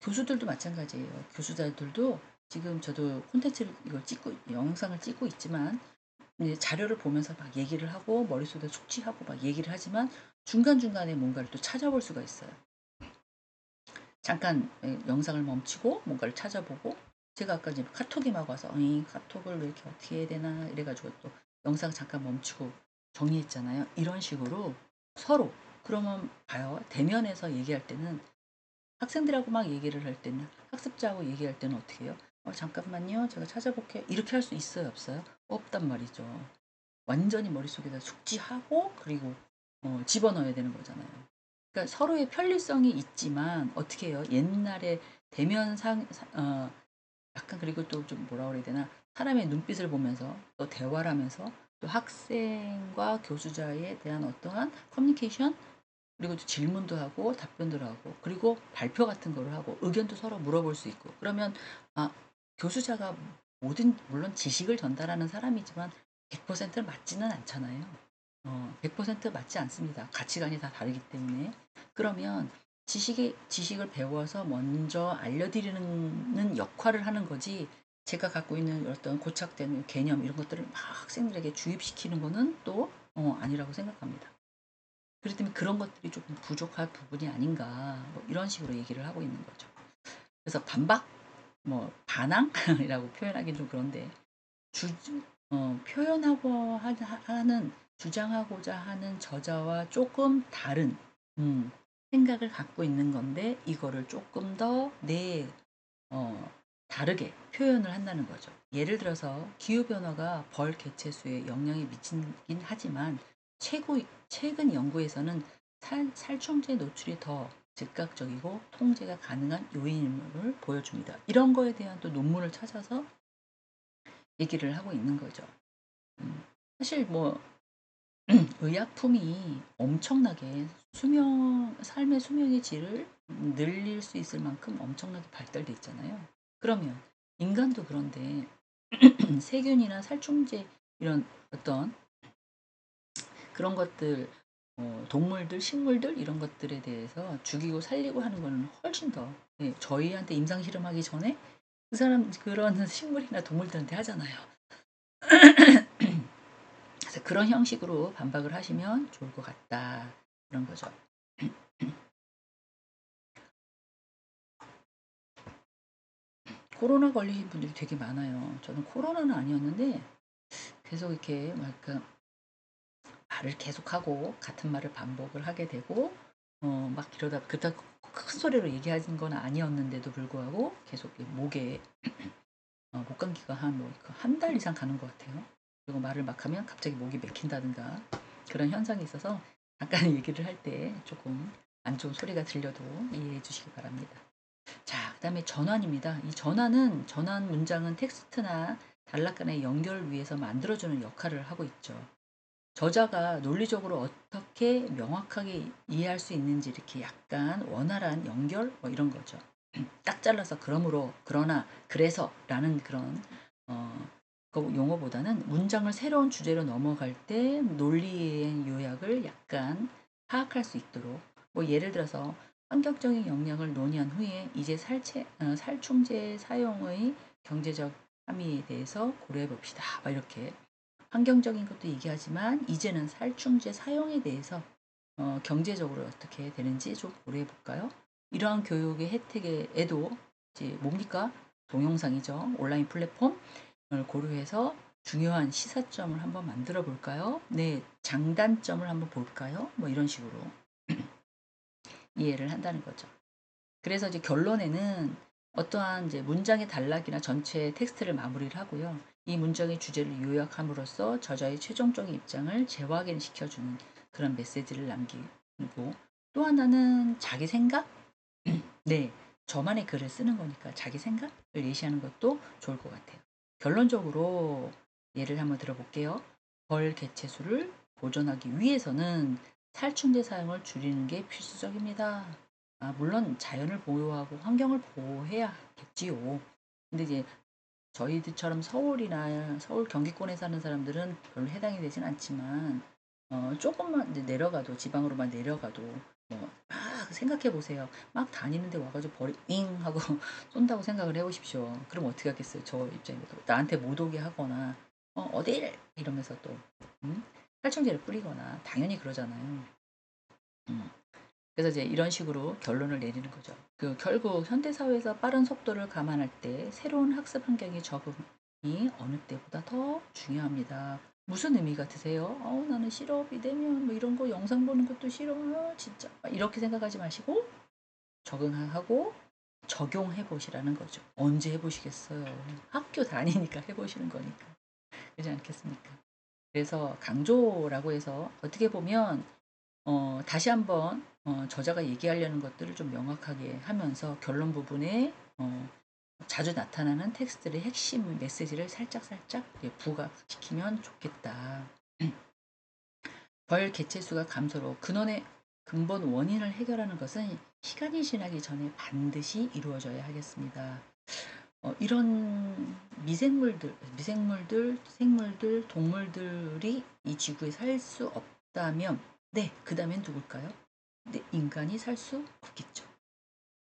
교수들도 마찬가지예요. 교수자들도 지금 저도 콘텐츠를 이걸 찍고 영상을 찍고 있지만 이제 자료를 보면서 막 얘기를 하고 머릿속에 숙지하고 막 얘기를 하지만 중간중간에 뭔가를 또 찾아볼 수가 있어요. 잠깐 영상을 멈추고 뭔가를 찾아보고 제가 아까 이제 카톡이 막 와서 카톡을 왜 이렇게 어떻게 해야 되나 이래가지고 또 영상 잠깐 멈추고 정리했잖아요. 이런 식으로 서로 그러면 봐요. 대면에서 얘기할 때는 학생들하고 막 얘기를 할 때는 학습자하고 얘기할 때는 어떻게 해요? 잠깐만요. 제가 찾아볼게요. 이렇게 할 수 있어요? 없어요? 없단 말이죠. 완전히 머릿속에다 숙지하고 그리고 집어넣어야 되는 거잖아요. 그러니까 서로의 편리성이 있지만 어떻게 해요? 옛날에 대면상 약간 그리고 또 좀 뭐라 그래야 되나 사람의 눈빛을 보면서 또 대화를 하면서 또 학생과 교수자에 대한 어떠한 커뮤니케이션 그리고 또 질문도 하고 답변도 하고 그리고 발표 같은 거를 하고 의견도 서로 물어볼 수 있고 그러면 교수자가 모든 물론 지식을 전달하는 사람이지만 100%는 맞지는 않잖아요. 100% 맞지 않습니다. 가치관이 다 다르기 때문에. 그러면 지식을 배워서 먼저 알려드리는 역할을 하는 거지 제가 갖고 있는 어떤 고착된 개념 이런 것들을 막 학생들에게 주입시키는 거는 또 아니라고 생각합니다. 그렇기 때문에 그런 것들이 조금 부족할 부분이 아닌가 뭐 이런 식으로 얘기를 하고 있는 거죠. 그래서 반박, 뭐 반항이라고 표현하기는 좀 그런데 표현하고 하는 주장하고자 하는 저자와 조금 다른 생각을 갖고 있는 건데 이거를 조금 더 다르게 표현을 한다는 거죠. 예를 들어서 기후변화가 벌 개체수에 영향이 미치긴 하지만 최근 연구에서는 살충제 노출이 더 즉각적이고 통제가 가능한 요인을 보여줍니다. 이런 거에 대한 또 논문을 찾아서 얘기를 하고 있는 거죠. 사실 뭐 의약품이 엄청나게 삶의 수명의 질을 늘릴 수 있을 만큼 엄청나게 발달돼 있잖아요. 그러면 인간도 그런데 세균이나 살충제 이런 어떤 그런 것들 동물들, 식물들 이런 것들에 대해서 죽이고 살리고 하는 거는 훨씬 더 저희한테 임상 실험하기 전에 그런 식물이나 동물들한테 하잖아요. 그래서 그런 형식으로 반박을 하시면 좋을 것 같다. 그런 거죠. 코로나 걸리신 분들이 되게 많아요. 저는 코로나는 아니었는데 계속 이렇게 막 말을 계속하고 같은 말을 반복을 하게 되고 막 이러다 그렇다고 큰 소리로 얘기하는 건 아니었는데도 불구하고 계속 목에 목감기가 한 달 이상 가는 것 같아요. 그리고 말을 막 하면 갑자기 목이 맥힌다든가 그런 현상이 있어서 잠깐 얘기를 할 때 조금 안 좋은 소리가 들려도 이해해 주시기 바랍니다. 자, 그다음에 전환입니다. 이 전환 문장은 텍스트나 단락간의 연결을 위해서 만들어주는 역할을 하고 있죠. 저자가 논리적으로 어떻게 명확하게 이해할 수 있는지 이렇게 약간 원활한 연결 뭐 이런 거죠. 딱 잘라서 그러므로 그러나 그래서 라는 그런 용어보다는 문장을 새로운 주제로 넘어갈 때 논리의 요약을 약간 파악할 수 있도록 뭐 예를 들어서 환경적인 영향을 논의한 후에 이제 살충제 사용의 경제적 함의에 대해서 고려해 봅시다. 이렇게 환경적인 것도 얘기하지만 이제는 살충제 사용에 대해서 경제적으로 어떻게 되는지 좀 고려해 볼까요? 이러한 교육의 혜택에도 이제 뭡니까? 동영상이죠. 온라인 플랫폼을 고려해서 중요한 시사점을 한번 만들어 볼까요? 네, 장단점을 한번 볼까요? 뭐 이런 식으로 이해를 한다는 거죠. 그래서 이제 결론에는 어떠한 이제 문장의 단락이나 전체 텍스트를 마무리를 하고요. 이 문장의 주제를 요약함으로써 저자의 최종적인 입장을 재확인시켜주는 그런 메시지를 남기고, 또 하나는 자기 생각? 네, 저만의 글을 쓰는 거니까 자기 생각을 예시하는 것도 좋을 것 같아요. 결론적으로 예를 한번 들어볼게요. 벌 개체수를 보존하기 위해서는 살충제 사용을 줄이는 게 필수적입니다. 물론 자연을 보호하고 환경을 보호해야겠지요. 근데 이제 저희들처럼 서울이나 서울 경기권에 사는 사람들은 별로 해당이 되진 않지만, 조금만 이제 내려가도, 지방으로만 내려가도 막 생각해 보세요. 막 다니는데 와가지고 벌이 윙 하고 쏜다고 생각을 해보십시오. 그럼 어떻게 하겠어요? 저 입장에서 나한테 못 오게 하거나 어딜 이러면서 또 음? 살충제를 뿌리거나 당연히 그러잖아요. 음. 그래서 이제 이런 식으로 결론을 내리는 거죠. 결국 현대사회에서 빠른 속도를 감안할 때 새로운 학습 환경의 적응이 어느 때보다 더 중요합니다. 무슨 의미가 드세요? 나는 싫어, 비대면 뭐 이런 거 영상 보는 것도 싫어, 진짜 이렇게 생각하지 마시고 적응하고 적용해 보시라는 거죠. 언제 해보시겠어요? 학교 다니니까 해보시는 거니까. 그렇지 않겠습니까? 그래서 강조라고 해서 어떻게 보면 다시 한번 저자가 얘기하려는 것들을 좀 명확하게 하면서 결론 부분에 자주 나타나는 텍스트의 핵심 메시지를 살짝살짝 부각시키면 좋겠다. 벌 개체수가 감소로 근원의 근본 원인을 해결하는 것은 시간이 지나기 전에 반드시 이루어져야 하겠습니다. 이런 미생물들, 생물들, 동물들이 이 지구에 살 수 없다면, 네, 그 다음엔 누굴까요? 네, 인간이 살 수 없겠죠.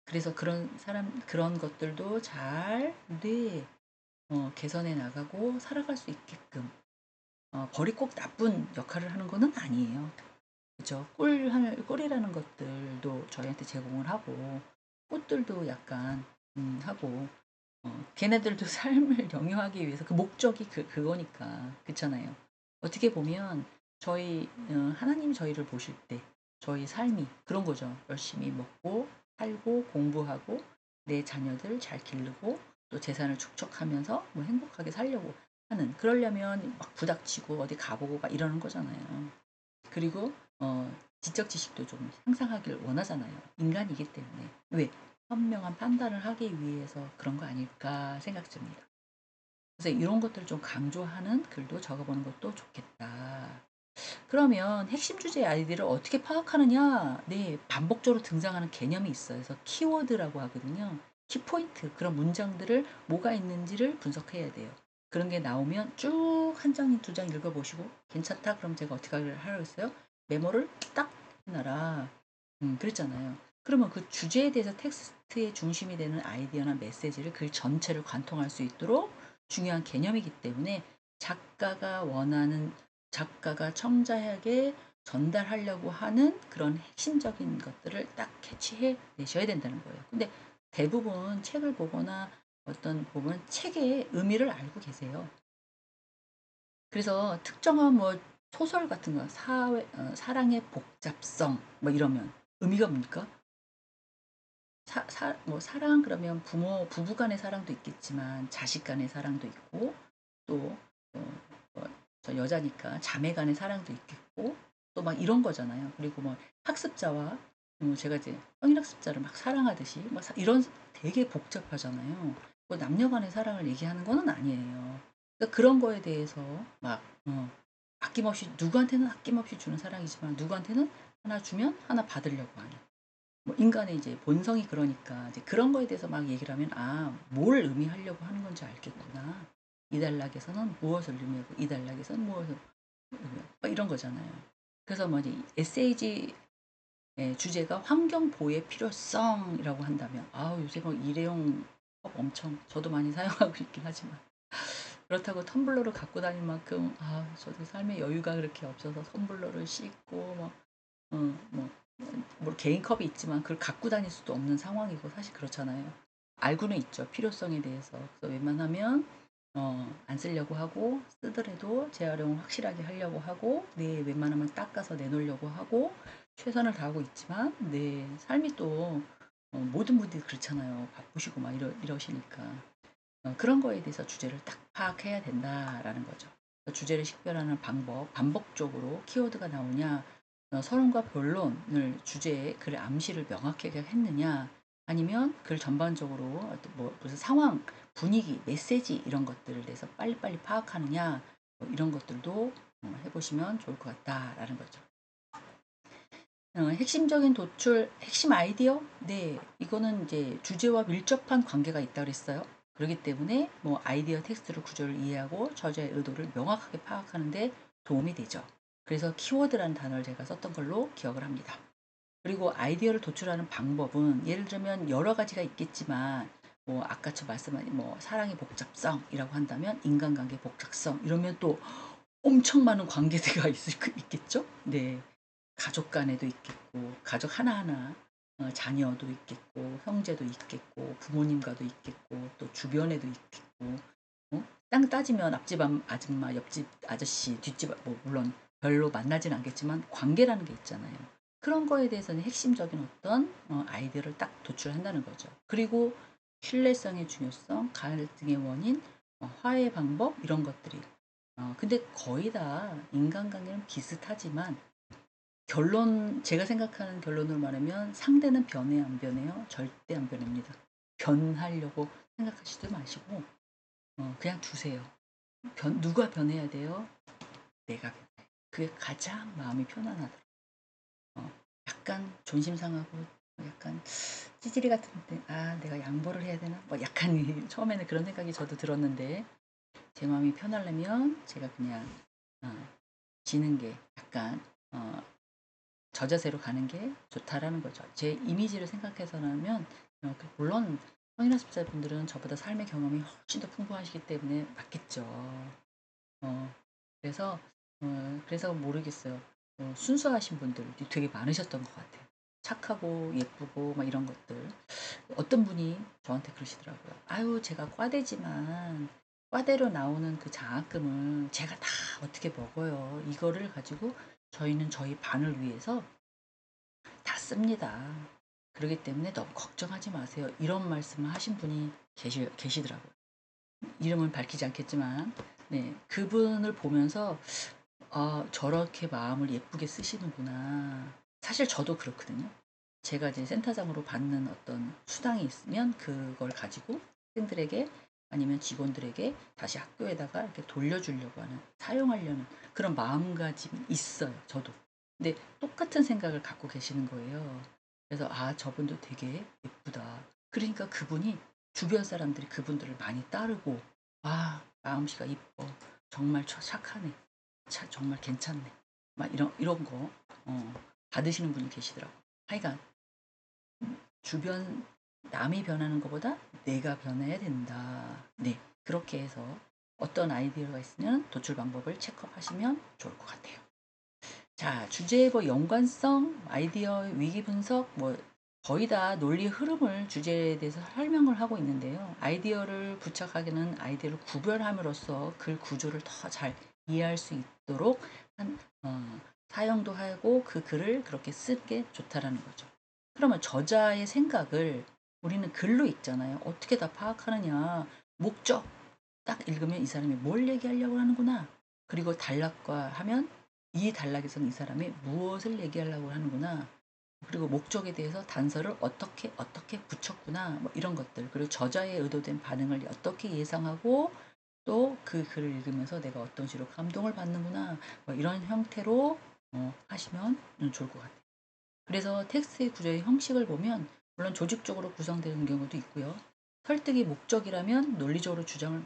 그래서 그런 것들도 잘, 네, 개선해 나가고 살아갈 수 있게끔, 벌이 꼭 나쁜 역할을 하는 거는 아니에요. 그죠? 꿀이라는 것들도 저희한테 제공을 하고, 꽃들도 약간, 하고, 걔네들도 삶을 영위하기 위해서 그 목적이 그거니까. 그렇잖아요. 어떻게 보면 하나님이 저희를 보실 때 저희 삶이 그런 거죠. 열심히 먹고 살고 공부하고 내 자녀들 잘 기르고 또 재산을 축적하면서 뭐 행복하게 살려고 그러려면 막 부닥치고 어디 가보고 막 이러는 거잖아요. 그리고 지적 지식도 좀 향상하길 원하잖아요. 인간이기 때문에. 왜? 현명한 판단을 하기 위해서 그런 거 아닐까 생각 듭니다. 그래서 이런 것들을 좀 강조하는 글도 적어보는 것도 좋겠다. 그러면 핵심 주제의 아이디를 어떻게 파악하느냐? 네, 반복적으로 등장하는 개념이 있어요. 그래서 키워드라고 하거든요. 키포인트, 그런 문장들을 뭐가 있는지를 분석해야 돼요. 그런 게 나오면 쭉 한 장, 두 장 읽어보시고 괜찮다? 그럼 제가 어떻게 하겠어요? 메모를 딱 해놔라. 그랬잖아요. 그러면 그 주제에 대해서 텍스트의 중심이 되는 아이디어나 메시지를 글 전체를 관통할 수 있도록 중요한 개념이기 때문에 작가가 청자에게 전달하려고 하는 그런 핵심적인 것들을 딱 캐치해 내셔야 된다는 거예요. 근데 대부분 책을 보거나 어떤 보면 책의 의미를 알고 계세요. 그래서 특정한 뭐 소설 같은 거, 사랑의 복잡성 뭐 이러면 의미가 뭡니까? 뭐 사랑 그러면 부부 간의 사랑도 있겠지만 자식 간의 사랑도 있고 또 저 여자니까 자매 간의 사랑도 있겠고 또 막 이런 거잖아요. 그리고 뭐 학습자와 제가 이제 성인학습자를 막 사랑하듯이 막 이런 되게 복잡하잖아요. 뭐 남녀 간의 사랑을 얘기하는 거는 아니에요. 그러니까 그런 거에 대해서 막 아낌없이 누구한테는 아낌없이 주는 사랑이지만 누구한테는 하나 주면 하나 받으려고 하는 뭐 인간의 이제 본성이 그러니까 이제 그런 거에 대해서 막 얘기를 하면 뭘 의미하려고 하는 건지 알겠구나. 이 단락에서는 무엇을 의미하고 이 단락에서는 무엇을 의미하고 막 이런 거잖아요. 그래서 뭐 이제 에세이지 주제가 환경 보호의 필요성이라고 한다면 요새 뭐 일회용 컵 엄청 저도 많이 사용하고 있긴 하지만 그렇다고 텀블러를 갖고 다닐 만큼 저도 삶의 여유가 그렇게 없어서 텀블러를 씻고 뭐 개인 컵이 있지만 그걸 갖고 다닐 수도 없는 상황이고 사실 그렇잖아요. 알고는 있죠. 필요성에 대해서. 그래서 웬만하면 안 쓰려고 하고 쓰더라도 재활용을 확실하게 하려고 하고 웬만하면 닦아서 내놓으려고 하고 최선을 다하고 있지만 삶이 또 모든 분들이 그렇잖아요. 바쁘시고 막 이러시니까 그런 거에 대해서 주제를 딱 파악해야 된다라는 거죠. 주제를 식별하는 방법, 반복적으로 키워드가 나오냐, 서론과 본론을 주제에 글의 암시를 명확하게 했느냐, 아니면 글 전반적으로 무슨 상황, 분위기, 메시지 이런 것들을 대해서 빨리빨리 파악하느냐, 이런 것들도 해보시면 좋을 것 같다라는 거죠. 핵심적인 도출, 핵심 아이디어? 네, 이거는 이제 주제와 밀접한 관계가 있다고 그랬어요. 그렇기 때문에 뭐 아이디어 텍스트를 구조를 이해하고 저자의 의도를 명확하게 파악하는데 도움이 되죠. 그래서 키워드라는 단어를 제가 썼던 걸로 기억을 합니다. 그리고 아이디어를 도출하는 방법은 예를 들면 여러 가지가 있겠지만 뭐 아까처럼 말씀한 뭐 사랑의 복잡성이라고 한다면 인간관계 복잡성 이러면 또 엄청 많은 관계대가 있겠죠? 네. 가족 간에도 있겠고 가족 하나하나 자녀도 있겠고 형제도 있겠고 부모님과도 있겠고 또 주변에도 있겠고 땅 따지면 앞집 아줌마 옆집 아저씨 뒷집 뭐 물론 별로 만나진 않겠지만 관계라는 게 있잖아요. 그런 거에 대해서는 핵심적인 어떤 아이디어를 딱 도출한다는 거죠. 그리고 신뢰성의 중요성, 갈등의 원인, 화해 방법 이런 것들이 근데 거의 다 인간관계는 비슷하지만 제가 생각하는 결론을 말하면 상대는 변해 안 변해요? 절대 안 변합니다. 변하려고 생각하시지 마시고 그냥 두세요. 누가 변해야 돼요? 내가 변해. 그게 가장 마음이 편안하더라고요. 약간 존심 상하고 약간 찌질이 같은데 내가 양보를 해야 되나? 뭐 약간 처음에는 그런 생각이 저도 들었는데 제 마음이 편하려면 제가 그냥 어, 지는 게 약간 저자세로 가는 게 좋다라는 거죠. 제 이미지를 생각해서라면 물론 성인학습자분들은 저보다 삶의 경험이 훨씬 더 풍부하시기 때문에 맞겠죠. 어, 그래서 그래서 모르겠어요. 순수하신 분들이 되게 많으셨던 것 같아요. 착하고 예쁘고 막 이런 것들. 어떤 분이 저한테 그러시더라고요. 아유 제가 과대지만 과대로 나오는 그 장학금을 제가 다 어떻게 먹어요. 이거를 가지고 저희는 저희 반을 위해서 다 씁니다. 그렇기 때문에 너무 걱정하지 마세요. 이런 말씀을 하신 분이 계시더라고요. 이름은 밝히지 않겠지만, 네, 그분을 보면서, 저렇게 마음을 예쁘게 쓰시는구나. 사실 저도 그렇거든요. 제가 이제 센터장으로 받는 어떤 수당이 있으면 그걸 가지고 학생들에게 아니면 직원들에게 다시 학교에다가 이렇게 돌려주려고 하는, 사용하려는 그런 마음가짐이 있어요. 저도. 근데 똑같은 생각을 갖고 계시는 거예요. 그래서 저분도 되게 예쁘다. 그러니까 그분이 주변 사람들이 그분들을 많이 따르고 마음씨가 이뻐. 정말 착하네. 정말 괜찮네. 막 이런 거 받으시는 분이 계시더라고. 하여간 주변 남이 변하는 것보다 내가 변해야 된다. 네, 그렇게 해서 어떤 아이디어가 있으면 도출 방법을 체크하시면 좋을 것 같아요. 자, 주제의 뭐 연관성, 아이디어 위기 분석, 뭐 거의 다 논리의 흐름을 주제에 대해서 설명을 하고 있는데요. 아이디어를 부착하기는 아이디어를 구별함으로써 글 구조를 더 잘 이해할 수 있도록 사용도 하고 그 글을 그렇게 쓰게 좋다라는 거죠. 그러면 저자의 생각을 우리는 글로 읽잖아요. 어떻게 다 파악하느냐. 목적 딱 읽으면 이 사람이 뭘 얘기하려고 하는구나. 그리고 단락과 하면 이 단락에서는 이 사람이 무엇을 얘기하려고 하는구나. 그리고 목적에 대해서 단서를 어떻게 붙였구나. 뭐 이런 것들. 그리고 저자의 의도된 반응을 어떻게 예상하고 또 그 글을 읽으면서 내가 어떤 식으로 감동을 받는구나. 뭐 이런 형태로 하시면 좋을 것 같아요. 그래서 텍스트의 구조의 형식을 보면 물론 조직적으로 구성되는 경우도 있고요. 설득이 목적이라면 논리적으로 주장을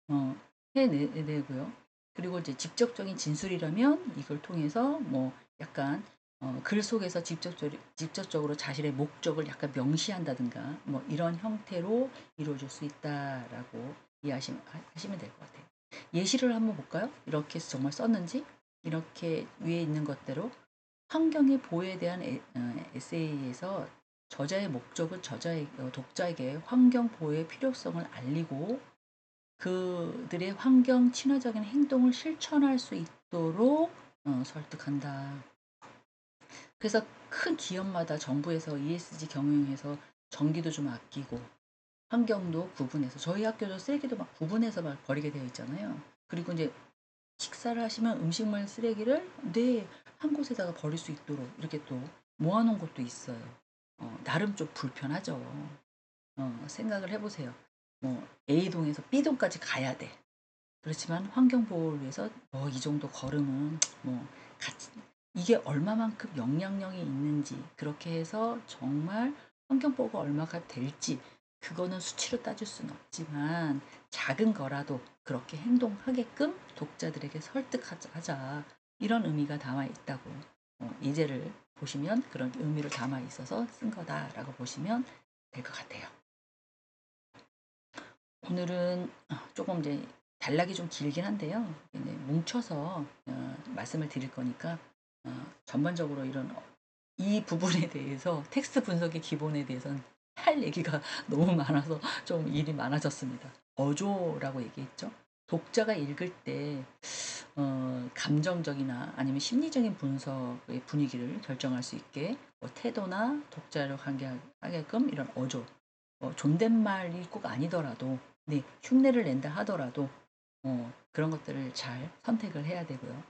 막 해내고요. 그리고 이제 직접적인 진술이라면 이걸 통해서 뭐 약간 글 속에서 직접적으로 자신의 목적을 약간 명시한다든가 뭐 이런 형태로 이루어질 수 있다라고 이해하시면 될 것 같아요. 예시를 한번 볼까요? 이렇게 해서 정말 썼는지 이렇게 위에 있는 것대로 환경의 보호에 대한 에세이에서 저자의 목적은 독자에게 환경 보호의 필요성을 알리고 그들의 환경 친화적인 행동을 실천할 수 있도록 설득한다. 그래서 큰 기업마다 정부에서 ESG 경영해서 전기도 좀 아끼고 환경도 구분해서 저희 학교도 쓰레기도 막 구분해서 막 버리게 되어 있잖아요. 그리고 이제 식사를 하시면 음식물 쓰레기를 한 곳에다가 버릴 수 있도록 이렇게 또 모아놓은 곳도 있어요. 나름 좀 불편하죠. 생각을 해보세요. 뭐 A동에서 B동까지 가야 돼. 그렇지만 환경 보호를 위해서 뭐 이 정도 걸음은 뭐 같이 이게 얼마만큼 영향력이 있는지 그렇게 해서 정말 환경 보호가 얼마가 될지 그거는 수치로 따질 수는 없지만 작은 거라도 그렇게 행동하게끔 독자들에게 설득하자 이런 의미가 담아 있다고 예제를 보시면 그런 의미를 담아 있어서 쓴 거다라고 보시면 될 것 같아요. 오늘은 조금 이제 단락이 좀 길긴 한데요. 이제 뭉쳐서 말씀을 드릴 거니까 전반적으로 이 부분에 대해서 텍스트 분석의 기본에 대해서는 할 얘기가 너무 많아서 좀 일이 많아졌습니다. 어조라고 얘기했죠. 독자가 읽을 때 감정적이나 아니면 심리적인 분석의 분위기를 결정할 수 있게 뭐 태도나 독자를 관계하게끔 이런 어조 존댓말이 꼭 아니더라도 네, 흉내를 낸다 하더라도 그런 것들을 잘 선택을 해야 되고요.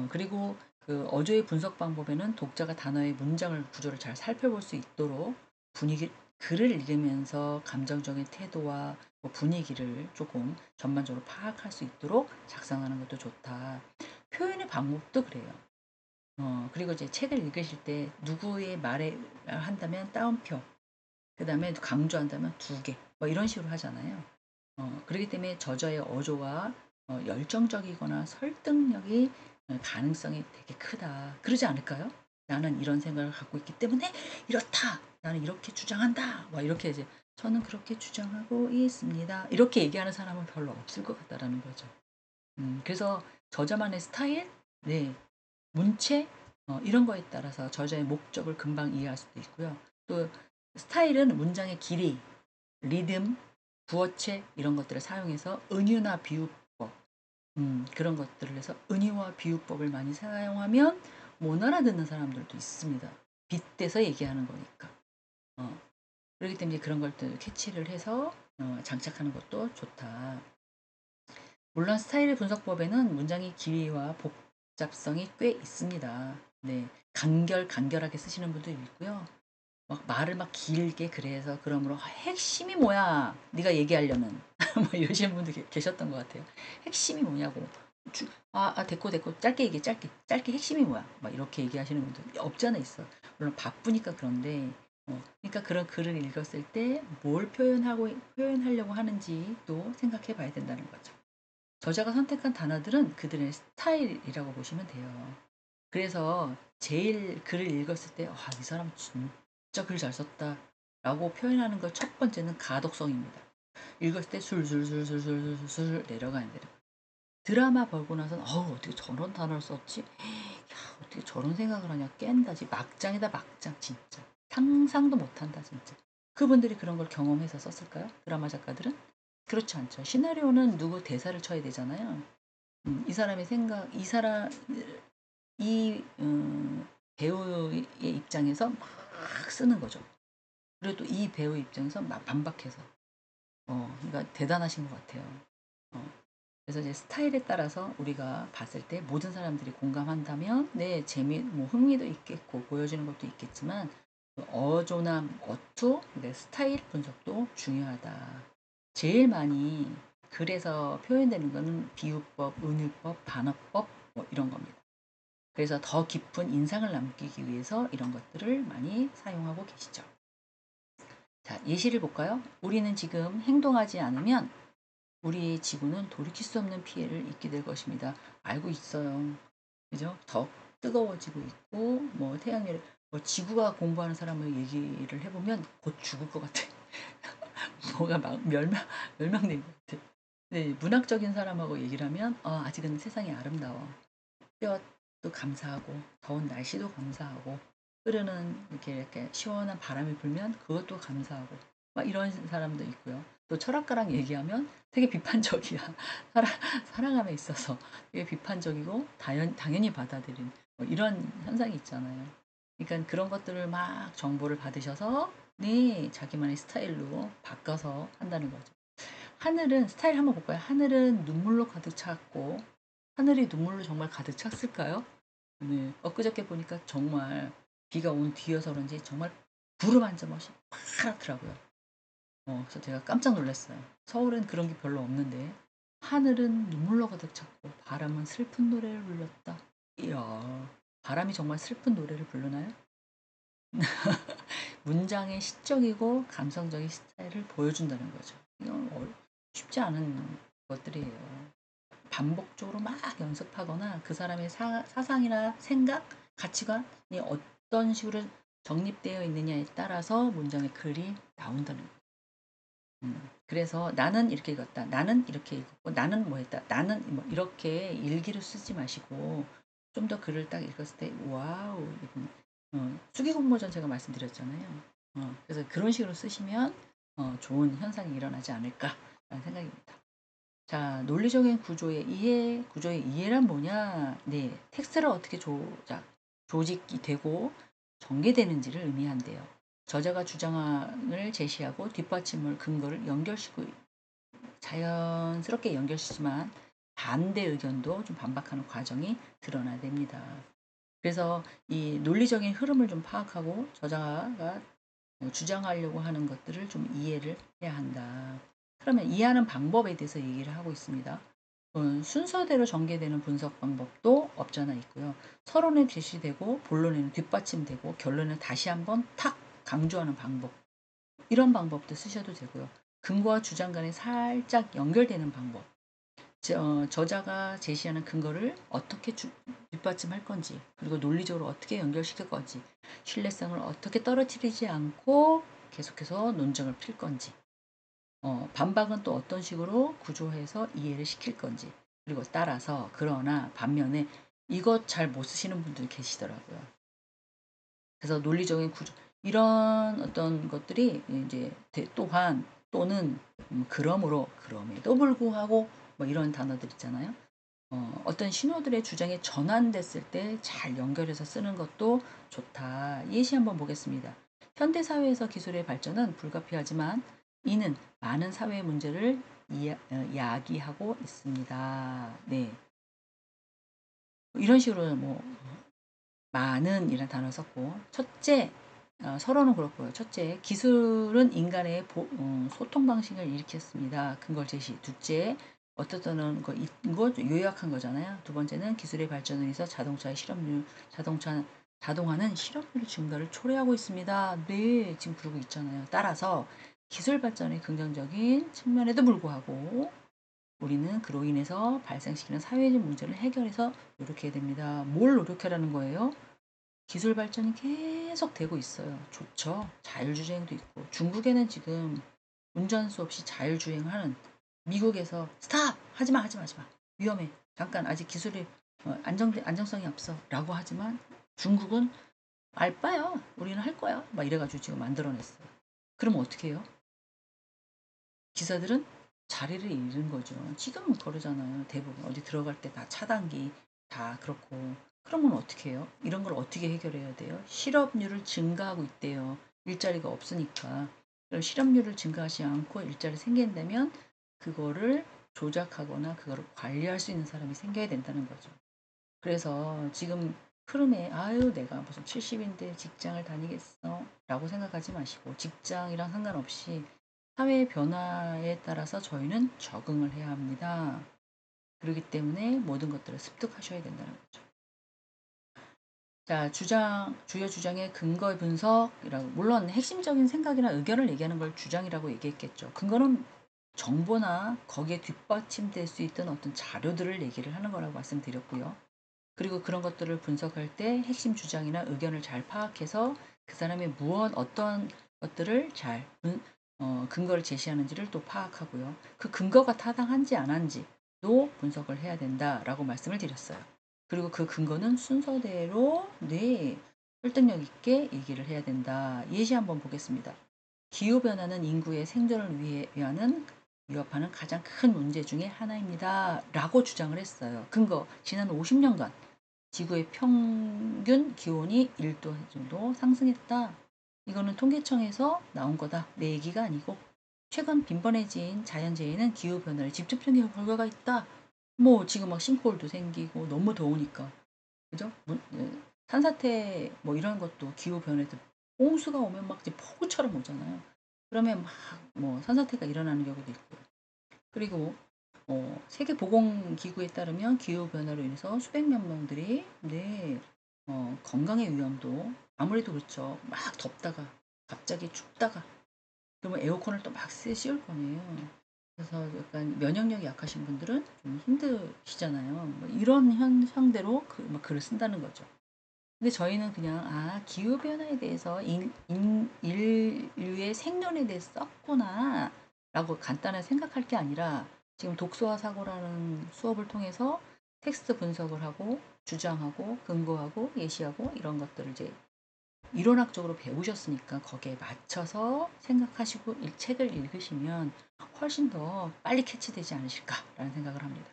그리고 그 어조의 분석 방법에는 독자가 단어의 문장을 구조를 잘 살펴볼 수 있도록 글을 읽으면서 감정적인 태도와 뭐 분위기를 조금 전반적으로 파악할 수 있도록 작성하는 것도 좋다. 표현의 방법도 그래요. 그리고 이제 책을 읽으실 때 누구의 말에 한다면 따옴표, 그 다음에 강조한다면 두 개, 뭐 이런 식으로 하잖아요. 그렇기 때문에 저자의 어조가 열정적이거나 설득력이 가능성이 되게 크다. 그러지 않을까요? 나는 이런 생각을 갖고 있기 때문에 이렇다. 나는 이렇게 주장한다. 뭐 이렇게 이제 저는 그렇게 주장하고 있습니다. 이렇게 얘기하는 사람은 별로 없을 것 같다라는 거죠. 그래서 저자만의 스타일, 네, 문체 이런 거에 따라서 저자의 목적을 금방 이해할 수도 있고요. 또 스타일은 문장의 길이, 리듬, 부어체 이런 것들을 사용해서 은유나 비유법 그런 것들을 해서 은유와 비유법을 많이 사용하면 못 알아듣는 사람들도 있습니다. 빗대서 얘기하는 거니까. 그렇기 때문에 그런 것들 캐치를 해서 장착하는 것도 좋다. 물론 스타일 분석법에는 문장의 길이와 복잡성이 꽤 있습니다. 네, 간결하게 쓰시는 분도 있고요. 막 말을 막 길게 그래서 그러므로 핵심이 뭐야? 네가 얘기하려는 뭐 이러시는 분도 계셨던 것 같아요. 핵심이 뭐냐고. 됐고 짧게 얘기해 짧게 핵심이 뭐야? 막 이렇게 얘기하시는 분들 없잖아 있어. 물론 바쁘니까 그런데 그러니까 그런 글을 읽었을 때 뭘 표현하려고 하는지도 생각해 봐야 된다는 거죠. 저자가 선택한 단어들은 그들의 스타일이라고 보시면 돼요. 그래서 제일 글을 읽었을 때, 이 사람 진짜 글 잘 썼다. 라고 표현하는 것 첫 번째는 가독성입니다. 읽었을 때 술술술술술술 내려가야 돼요. 드라마 보고 나서는, 어떻게 저런 단어를 썼지? 야, 어떻게 저런 생각을 하냐? 깬다지. 막장이다, 막장, 진짜. 상상도 못한다, 진짜. 그분들이 그런 걸 경험해서 썼을까요? 드라마 작가들은? 그렇지 않죠. 시나리오는 누구 대사를 쳐야 되잖아요. 이 사람의 생각, 배우의 입장에서 막 쓰는 거죠. 그리고 또 이 배우 입장에서 막 반박해서. 그러니까 대단하신 것 같아요. 어, 그래서 이제 스타일에 따라서 우리가 봤을 때 모든 사람들이 공감한다면 뭐 흥미도 있겠고 보여지는 것도 있겠지만 어조나 어투, 스타일 분석도 중요하다. 제일 많이 글에서 표현되는 거는 비유법, 은유법, 반어법 뭐 이런 겁니다. 그래서 더 깊은 인상을 남기기 위해서 이런 것들을 많이 사용하고 계시죠. 자, 예시를 볼까요? 우리는 지금 행동하지 않으면 우리의 지구는 돌이킬 수 없는 피해를 입게 될 것입니다. 알고 있어요. 그죠? 더 뜨거워지고 있고, 뭐 태양열, 뭐 지구가 공부하는 사람을 얘기를 해보면 곧 죽을 것 같아. 뭐가 막 멸망된 것 같아. 네, 문학적인 사람하고 얘기를 하면, 아직은 세상이 아름다워. 햇볕도 감사하고, 더운 날씨도 감사하고, 흐르는 이렇게 시원한 바람이 불면 그것도 감사하고 막 이런 사람도 있고요. 또 철학가랑 얘기하면 되게 비판적이야. 사랑, 사랑함에 있어서 되게 비판적이고 당연히 받아들인 뭐 이런 현상이 있잖아요. 그러니까 그런 것들을 막 정보를 받으셔서 네 자기만의 스타일로 바꿔서 한다는 거죠. 하늘은 스타일 한번 볼까요? 하늘은 눈물로 가득 찼고 하늘이 눈물로 정말 가득 찼을까요? 네. 엊그저께 보니까 정말 비가 온 뒤여서 그런지 정말 구름 한 점 없이 파랗더라고요. 그래서 제가 깜짝 놀랐어요. 서울엔 그런 게 별로 없는데 하늘은 눈물로 가득 찼고 바람은 슬픈 노래를 불렀다. 이야, 바람이 정말 슬픈 노래를 부르나요? 문장의 시적이고 감성적인 스타일을 보여준다는 거죠. 이건 쉽지 않은 것들이에요. 반복적으로 막 연습하거나 그 사람의 사상이나 생각, 가치관이 어떤 식으로 정립되어 있느냐에 따라서 문장의 글이 나온다는 거예요. 그래서 나는 이렇게 읽었다. 나는 이렇게 읽었고 나는 뭐 했다. 나는 뭐 이렇게 일기를 쓰지 마시고 좀 더 글을 딱 읽었을 때 와우 수기 공모전 제가 말씀드렸잖아요. 그래서 그런 식으로 쓰시면 좋은 현상이 일어나지 않을까라는 생각입니다. 자, 논리적인 구조의 이해, 구조의 이해란 뭐냐? 네, 텍스트를 어떻게 조직이 되고 전개되는지를 의미한대요. 저자가 주장을 제시하고 뒷받침을 근거를 연결시키고 자연스럽게 연결시지만 반대 의견도 좀 반박하는 과정이 드러나야 됩니다. 그래서 이 논리적인 흐름을 좀 파악하고 저자가 주장하려고 하는 것들을 좀 이해를 해야 한다. 그러면 이해하는 방법에 대해서 얘기를 하고 있습니다. 순서대로 전개되는 분석 방법도 없잖아 있고요. 서론에 제시되고 본론에는 뒷받침되고 결론을 다시 한번 탁 강조하는 방법. 이런 방법도 쓰셔도 되고요. 근거와 주장 간에 살짝 연결되는 방법. 저자가 제시하는 근거를 어떻게 뒷받침할 건지, 그리고 논리적으로 어떻게 연결시킬 건지, 신뢰성을 어떻게 떨어뜨리지 않고 계속해서 논쟁을 필 건지, 반박은 또 어떤 식으로 구조해서 이해를 시킬 건지, 그리고 따라서 그러나 반면에 이것 잘 못 쓰시는 분들이 계시더라고요. 그래서 논리적인 구조 이런 어떤 것들이 이제 또한 또는 그럼에도 불구하고 뭐 이런 단어들 있잖아요. 어떤 신호들의 주장이 전환됐을 때 잘 연결해서 쓰는 것도 좋다. 예시 한번 보겠습니다. 현대 사회에서 기술의 발전은 불가피하지만 이는 많은 사회 문제를 야기하고 있습니다. 네. 이런 식으로 뭐 많은 이라는 단어를 썼고 첫째 서론은 그렇고요. 첫째 기술은 인간의 소통 방식을 일으켰습니다. 근거를 제시. 둘째 어떻다는 거 이거 요약한 거잖아요. 두 번째는 기술의 발전을 위해서 자동화는 실업률 증가를 초래하고 있습니다. 네, 지금 그러고 있잖아요. 따라서 기술 발전의 긍정적인 측면에도 불구하고 우리는 그로 인해서 발생시키는 사회적 문제를 해결해서 노력해야 됩니다. 뭘 노력하라는 거예요? 기술 발전이 계속 되고 있어요. 좋죠. 자율주행도 있고 중국에는 지금 운전수 없이 자율주행하는 미국에서 스탑! 하지마 하지마 하지마 위험해 잠깐 아직 기술이 안정성이 없어 라고 하지만 중국은 알바야 우리는 할 거야 막 이래가지고 지금 만들어냈어요. 그럼 어떻게 해요? 기사들은 자리를 잃은 거죠. 지금은 그러잖아요. 대부분 어디 들어갈 때 다 차단기 다 그렇고 그러면 어떻게 해요? 이런 걸 어떻게 해결해야 돼요? 실업률을 증가하고 있대요. 일자리가 없으니까. 그럼 실업률을 증가하지 않고 일자리 생긴다면 그거를 조작하거나 그거를 관리할 수 있는 사람이 생겨야 된다는 거죠. 그래서 지금 흐름에 아유 내가 무슨 70인데 직장을 다니겠어 라고 생각하지 마시고 직장이랑 상관없이 사회의 변화에 따라서 저희는 적응을 해야 합니다. 그렇기 때문에 모든 것들을 습득하셔야 된다는 거죠. 자, 주요 주장의 근거 분석이라고, 물론 핵심적인 생각이나 의견을 얘기하는 걸 주장이라고 얘기했겠죠. 근거는 정보나 거기에 뒷받침될 수 있던 어떤 자료들을 얘기를 하는 거라고 말씀드렸고요. 그리고 그런 것들을 분석할 때 핵심 주장이나 의견을 잘 파악해서 그 사람이 어떤 것들을 잘 근거를 제시하는지를 또 파악하고요. 그 근거가 타당한지 안 한지도 분석을 해야 된다라고 말씀을 드렸어요. 그리고 그 근거는 순서대로 네 설득력 있게 얘기를 해야 된다. 예시 한번 보겠습니다. 기후변화는 인구의 생존을 위하는 위협하는 가장 큰 문제 중에 하나입니다. 라고 주장을 했어요. 근거, 지난 50년간 지구의 평균 기온이 1도 정도 상승했다. 이거는 통계청에서 나온 거다. 내 얘기가 아니고 최근 빈번해진 자연재해는 기후변화를 직접적인 결과가 있다. 뭐 지금 막 싱크홀도 생기고 너무 더우니까 그죠? 산사태 뭐 이런 것도 기후변화도 홍수가 오면 막 이제 폭우처럼 오잖아요. 그러면 막 뭐 산사태가 일어나는 경우도 있고 그리고 세계보건기구에 따르면 기후변화로 인해서 수백만 명들이 건강의 위험도 아무래도 그렇죠. 막 덥다가 갑자기 춥다가 그러면 에어컨을 또 막 씌울 거네요. 그래서 약간 면역력이 약하신 분들은 좀 힘드시잖아요. 뭐 이런 형대로 막 글을 쓴다는 거죠. 근데 저희는 그냥 기후변화에 대해서 인류의 생존에 대해서 썼구나 라고 간단하게 생각할 게 아니라 지금 독서와 사고라는 수업을 통해서 텍스트 분석을 하고 주장하고 근거하고 예시하고 이런 것들을 이제 이론학적으로 배우셨으니까 거기에 맞춰서 생각하시고 책을 읽으시면 훨씬 더 빨리 캐치되지 않으실까라는 생각을 합니다.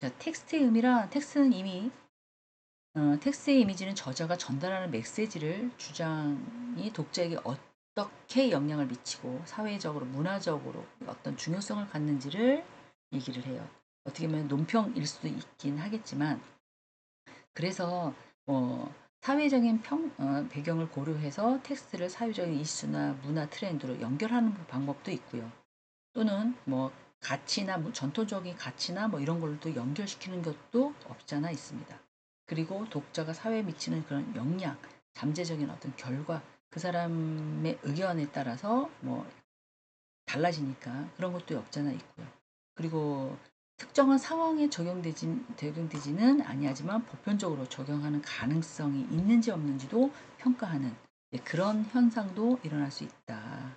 자, 텍스트의 의미란 텍스트는 이미 텍스트의 이미지는 저자가 전달하는 메시지를 주장이 독자에게 어떻게 영향을 미치고 사회적으로 문화적으로 어떤 중요성을 갖는지를 얘기를 해요. 어떻게 보면 논평일 수도 있긴 하겠지만 그래서 사회적인 배경을 고려해서 텍스트를 사회적인 이슈나 문화 트렌드로 연결하는 방법도 있고요. 또는 뭐 가치나 전통적인 가치나 뭐 이런 걸로 또 연결시키는 것도 없지 않아 있습니다. 그리고 독자가 사회에 미치는 그런 영향, 잠재적인 어떤 결과, 그 사람의 의견에 따라서 뭐 달라지니까 그런 것도 없지 않아 있고요. 그리고 특정한 상황에 적용되지는 아니하지만 보편적으로 적용하는 가능성이 있는지 없는지도 평가하는 그런 현상도 일어날 수 있다.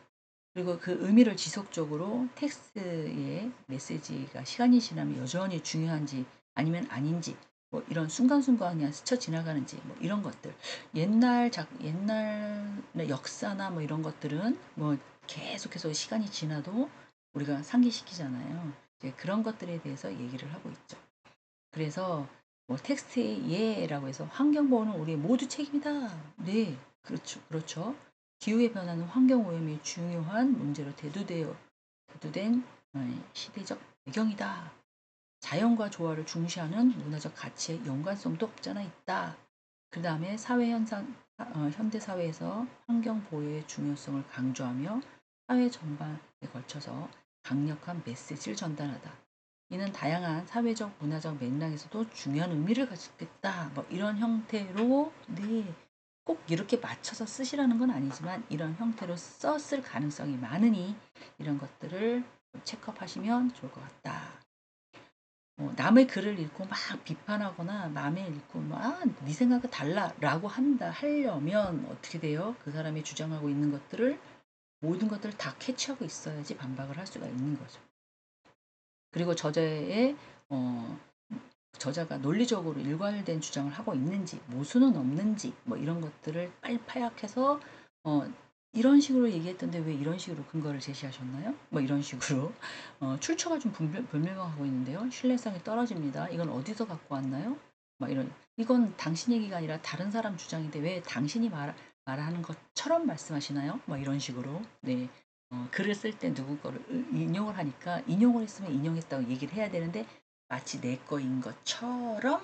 그리고 그 의미를 지속적으로 텍스트의 메시지가 시간이 지나면 여전히 중요한지 아니면 아닌지 뭐 이런 순간순간이 스쳐 지나가는지 뭐 이런 것들 옛날 역사나 뭐 이런 것들은 뭐 계속해서 시간이 지나도 우리가 상기시키잖아요. 이제 그런 것들에 대해서 얘기를 하고 있죠. 그래서 뭐 텍스트의 예라고 해서 환경보호는 우리의 모두 책임이다. 네, 그렇죠. 그렇죠. 기후의 변화는 환경오염이 중요한 문제로 대두된 시대적 배경이다. 자연과 조화를 중시하는 문화적 가치의 연관성도 없잖아 있다. 그 다음에 현대 사회에서 환경 보호의 중요성을 강조하며 사회 전반에 걸쳐서 강력한 메시지를 전달하다. 이는 다양한 사회적 문화적 맥락에서도 중요한 의미를 가졌겠다. 뭐 이런 형태로 꼭 이렇게 맞춰서 쓰시라는 건 아니지만 이런 형태로 썼을 가능성이 많으니 이런 것들을 체크하시면 좋을 것 같다. 남의 글을 읽고 막 비판하거나 남의 읽고 네 생각과 달라라고 하려면 어떻게 돼요? 그 사람이 주장하고 있는 것들을 모든 것들을 다 캐치하고 있어야지 반박을 할 수가 있는 거죠. 그리고 저자가 논리적으로 일관된 주장을 하고 있는지 모순은 없는지 뭐 이런 것들을 빨리 파악해서 이런 식으로 얘기했던데 왜 이런 식으로 근거를 제시하셨나요? 뭐 이런 식으로 출처가 좀 불명확하고 있는데요. 신뢰성이 떨어집니다. 이건 어디서 갖고 왔나요? 막 이건 당신 얘기가 아니라 다른 사람 주장인데 왜 당신이 말하는 것처럼 말씀하시나요? 뭐 이런 식으로 글을 쓸 때 누구 거를 인용을 하니까 인용을 했으면 인용했다고 얘기를 해야 되는데 마치 내 거인 것처럼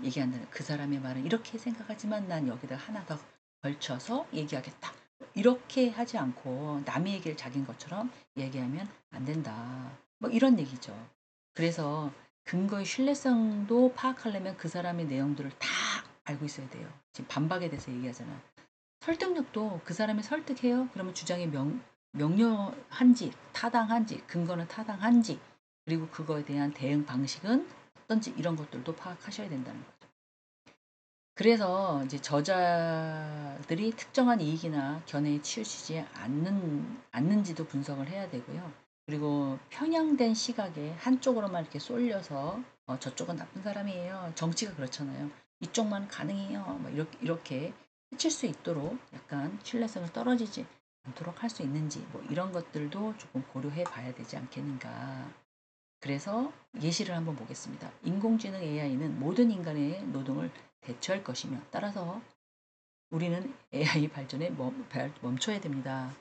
얘기한다는 그 사람의 말은 이렇게 생각하지만 난 여기다 하나 더 걸쳐서 얘기하겠다. 이렇게 하지 않고 남의 얘기를 자기인 것처럼 얘기하면 안 된다. 뭐 이런 얘기죠. 그래서 근거의 신뢰성도 파악하려면 그 사람의 내용들을 다 알고 있어야 돼요. 지금 반박에 대해서 얘기하잖아. 설득력도 그 사람이 설득해요. 그러면 주장이 명료한지 타당한지 근거는 타당한지 그리고 그거에 대한 대응 방식은 어떤지 이런 것들도 파악하셔야 된다는 거죠. 그래서 이제 저자들이 특정한 이익이나 견해에 치우치지 않는지도 분석을 해야 되고요. 그리고 편향된 시각에 한쪽으로만 이렇게 쏠려서 저쪽은 나쁜 사람이에요. 정치가 그렇잖아요. 이쪽만 가능해요. 뭐 이렇게 해칠 수 있도록 약간 신뢰성을 떨어지지 않도록 할 수 있는지 뭐 이런 것들도 조금 고려해 봐야 되지 않겠는가. 그래서 예시를 한번 보겠습니다. 인공지능 AI는 모든 인간의 노동을 대체할 것이며 따라서 우리는 AI 발전에 멈춰야 됩니다.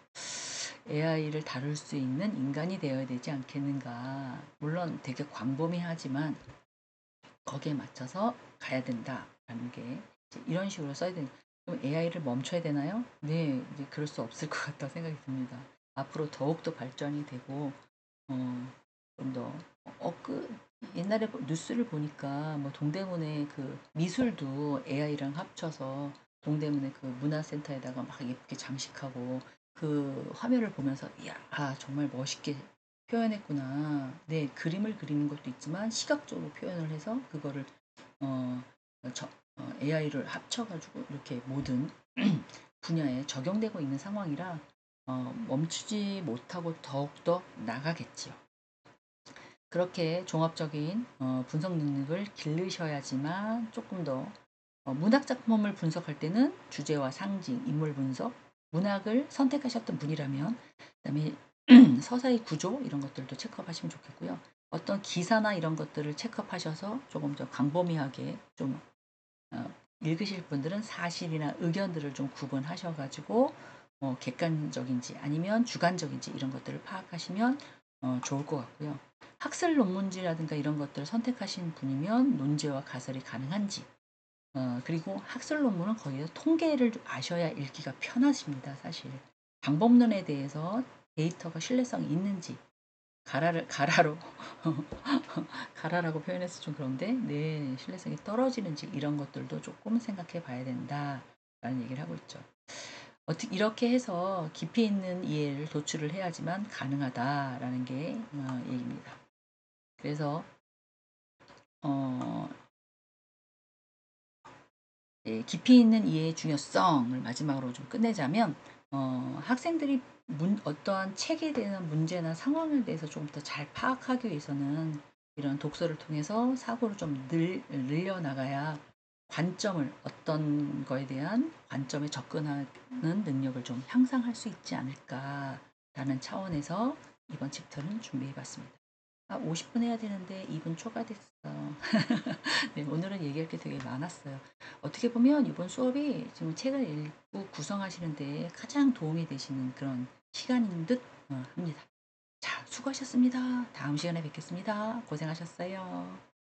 AI를 다룰 수 있는 인간이 되어야 되지 않겠는가. 물론 되게 광범위하지만 거기에 맞춰서 가야 된다라는 게 이런 식으로 써야 되는. 그럼 AI를 멈춰야 되나요? 네, 이제 그럴 수 없을 것 같다 생각이 듭니다. 앞으로 더욱더 발전이 되고 좀 더 옛날에 뉴스를 보니까 뭐 동대문에 그 미술도 AI랑 합쳐서 동대문에 그 문화센터에다가 막 예쁘게 장식하고 그 화면을 보면서 이야, 정말 멋있게 표현했구나. 네, 그림을 그리는 것도 있지만 시각적으로 표현을 해서 그거를 어, AI를 합쳐가지고 이렇게 모든 분야에 적용되고 있는 상황이라 멈추지 못하고 더욱더 나가겠지요. 그렇게 종합적인 분석 능력을 기르셔야지만 조금 더 문학 작품을 분석할 때는 주제와 상징, 인물 분석, 문학을 선택하셨던 분이라면 그다음에 서사의 구조 이런 것들도 체크업하시면 좋겠고요. 어떤 기사나 이런 것들을 체크업하셔서 조금 더 광범위하게 좀 읽으실 분들은 사실이나 의견들을 좀 구분하셔가지고 객관적인지 아니면 주관적인지 이런 것들을 파악하시면 좋을 것 같고요. 학술 논문지라든가 이런 것들을 선택하신 분이면 논제와 가설이 가능한지 그리고 학술 논문은 거의 통계를 아셔야 읽기가 편하십니다. 사실 방법론에 대해서 데이터가 신뢰성이 있는지 가라로 가라라고 표현해서 좀 그런데 네, 신뢰성이 떨어지는지 이런 것들도 조금 생각해 봐야 된다라는 얘기를 하고 있죠. 어떻게 이렇게 해서 깊이 있는 이해를 도출을 해야지만 가능하다라는 게 얘기입니다. 그래서 어, 깊이 있는 이해의 중요성을 마지막으로 좀 끝내자면 학생들이 어떠한 책에 대한 문제나 상황에 대해서 조금 더 잘 파악하기 위해서는 이런 독서를 통해서 사고를 좀 늘려 나가야 관점을 어떤 거에 대한 관점에 접근하는 능력을 좀 향상할 수 있지 않을까라는 차원에서 이번 챕터는 준비해 봤습니다. 50분 해야 되는데 2분 초과됐어. 네, 오늘은 얘기할 게 되게 많았어요. 어떻게 보면 이번 수업이 지금 책을 읽고 구성하시는데 가장 도움이 되시는 그런 시간인 듯 합니다. 자, 수고하셨습니다. 다음 시간에 뵙겠습니다. 고생하셨어요.